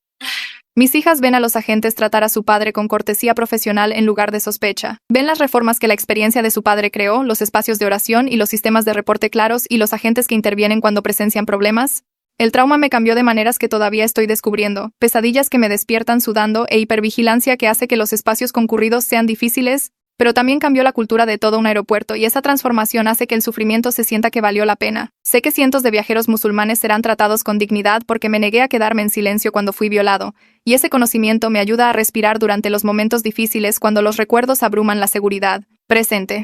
Mis hijas ven a los agentes tratar a su padre con cortesía profesional en lugar de sospecha. Ven las reformas que la experiencia de su padre creó, los espacios de oración y los sistemas de reporte claros y los agentes que intervienen cuando presencian problemas. El trauma me cambió de maneras que todavía estoy descubriendo, pesadillas que me despiertan sudando e hipervigilancia que hace que los espacios concurridos sean difíciles, pero también cambió la cultura de todo un aeropuerto y esa transformación hace que el sufrimiento se sienta que valió la pena. Sé que cientos de viajeros musulmanes serán tratados con dignidad porque me negué a quedarme en silencio cuando fui violado, y ese conocimiento me ayuda a respirar durante los momentos difíciles cuando los recuerdos abruman la seguridad presente.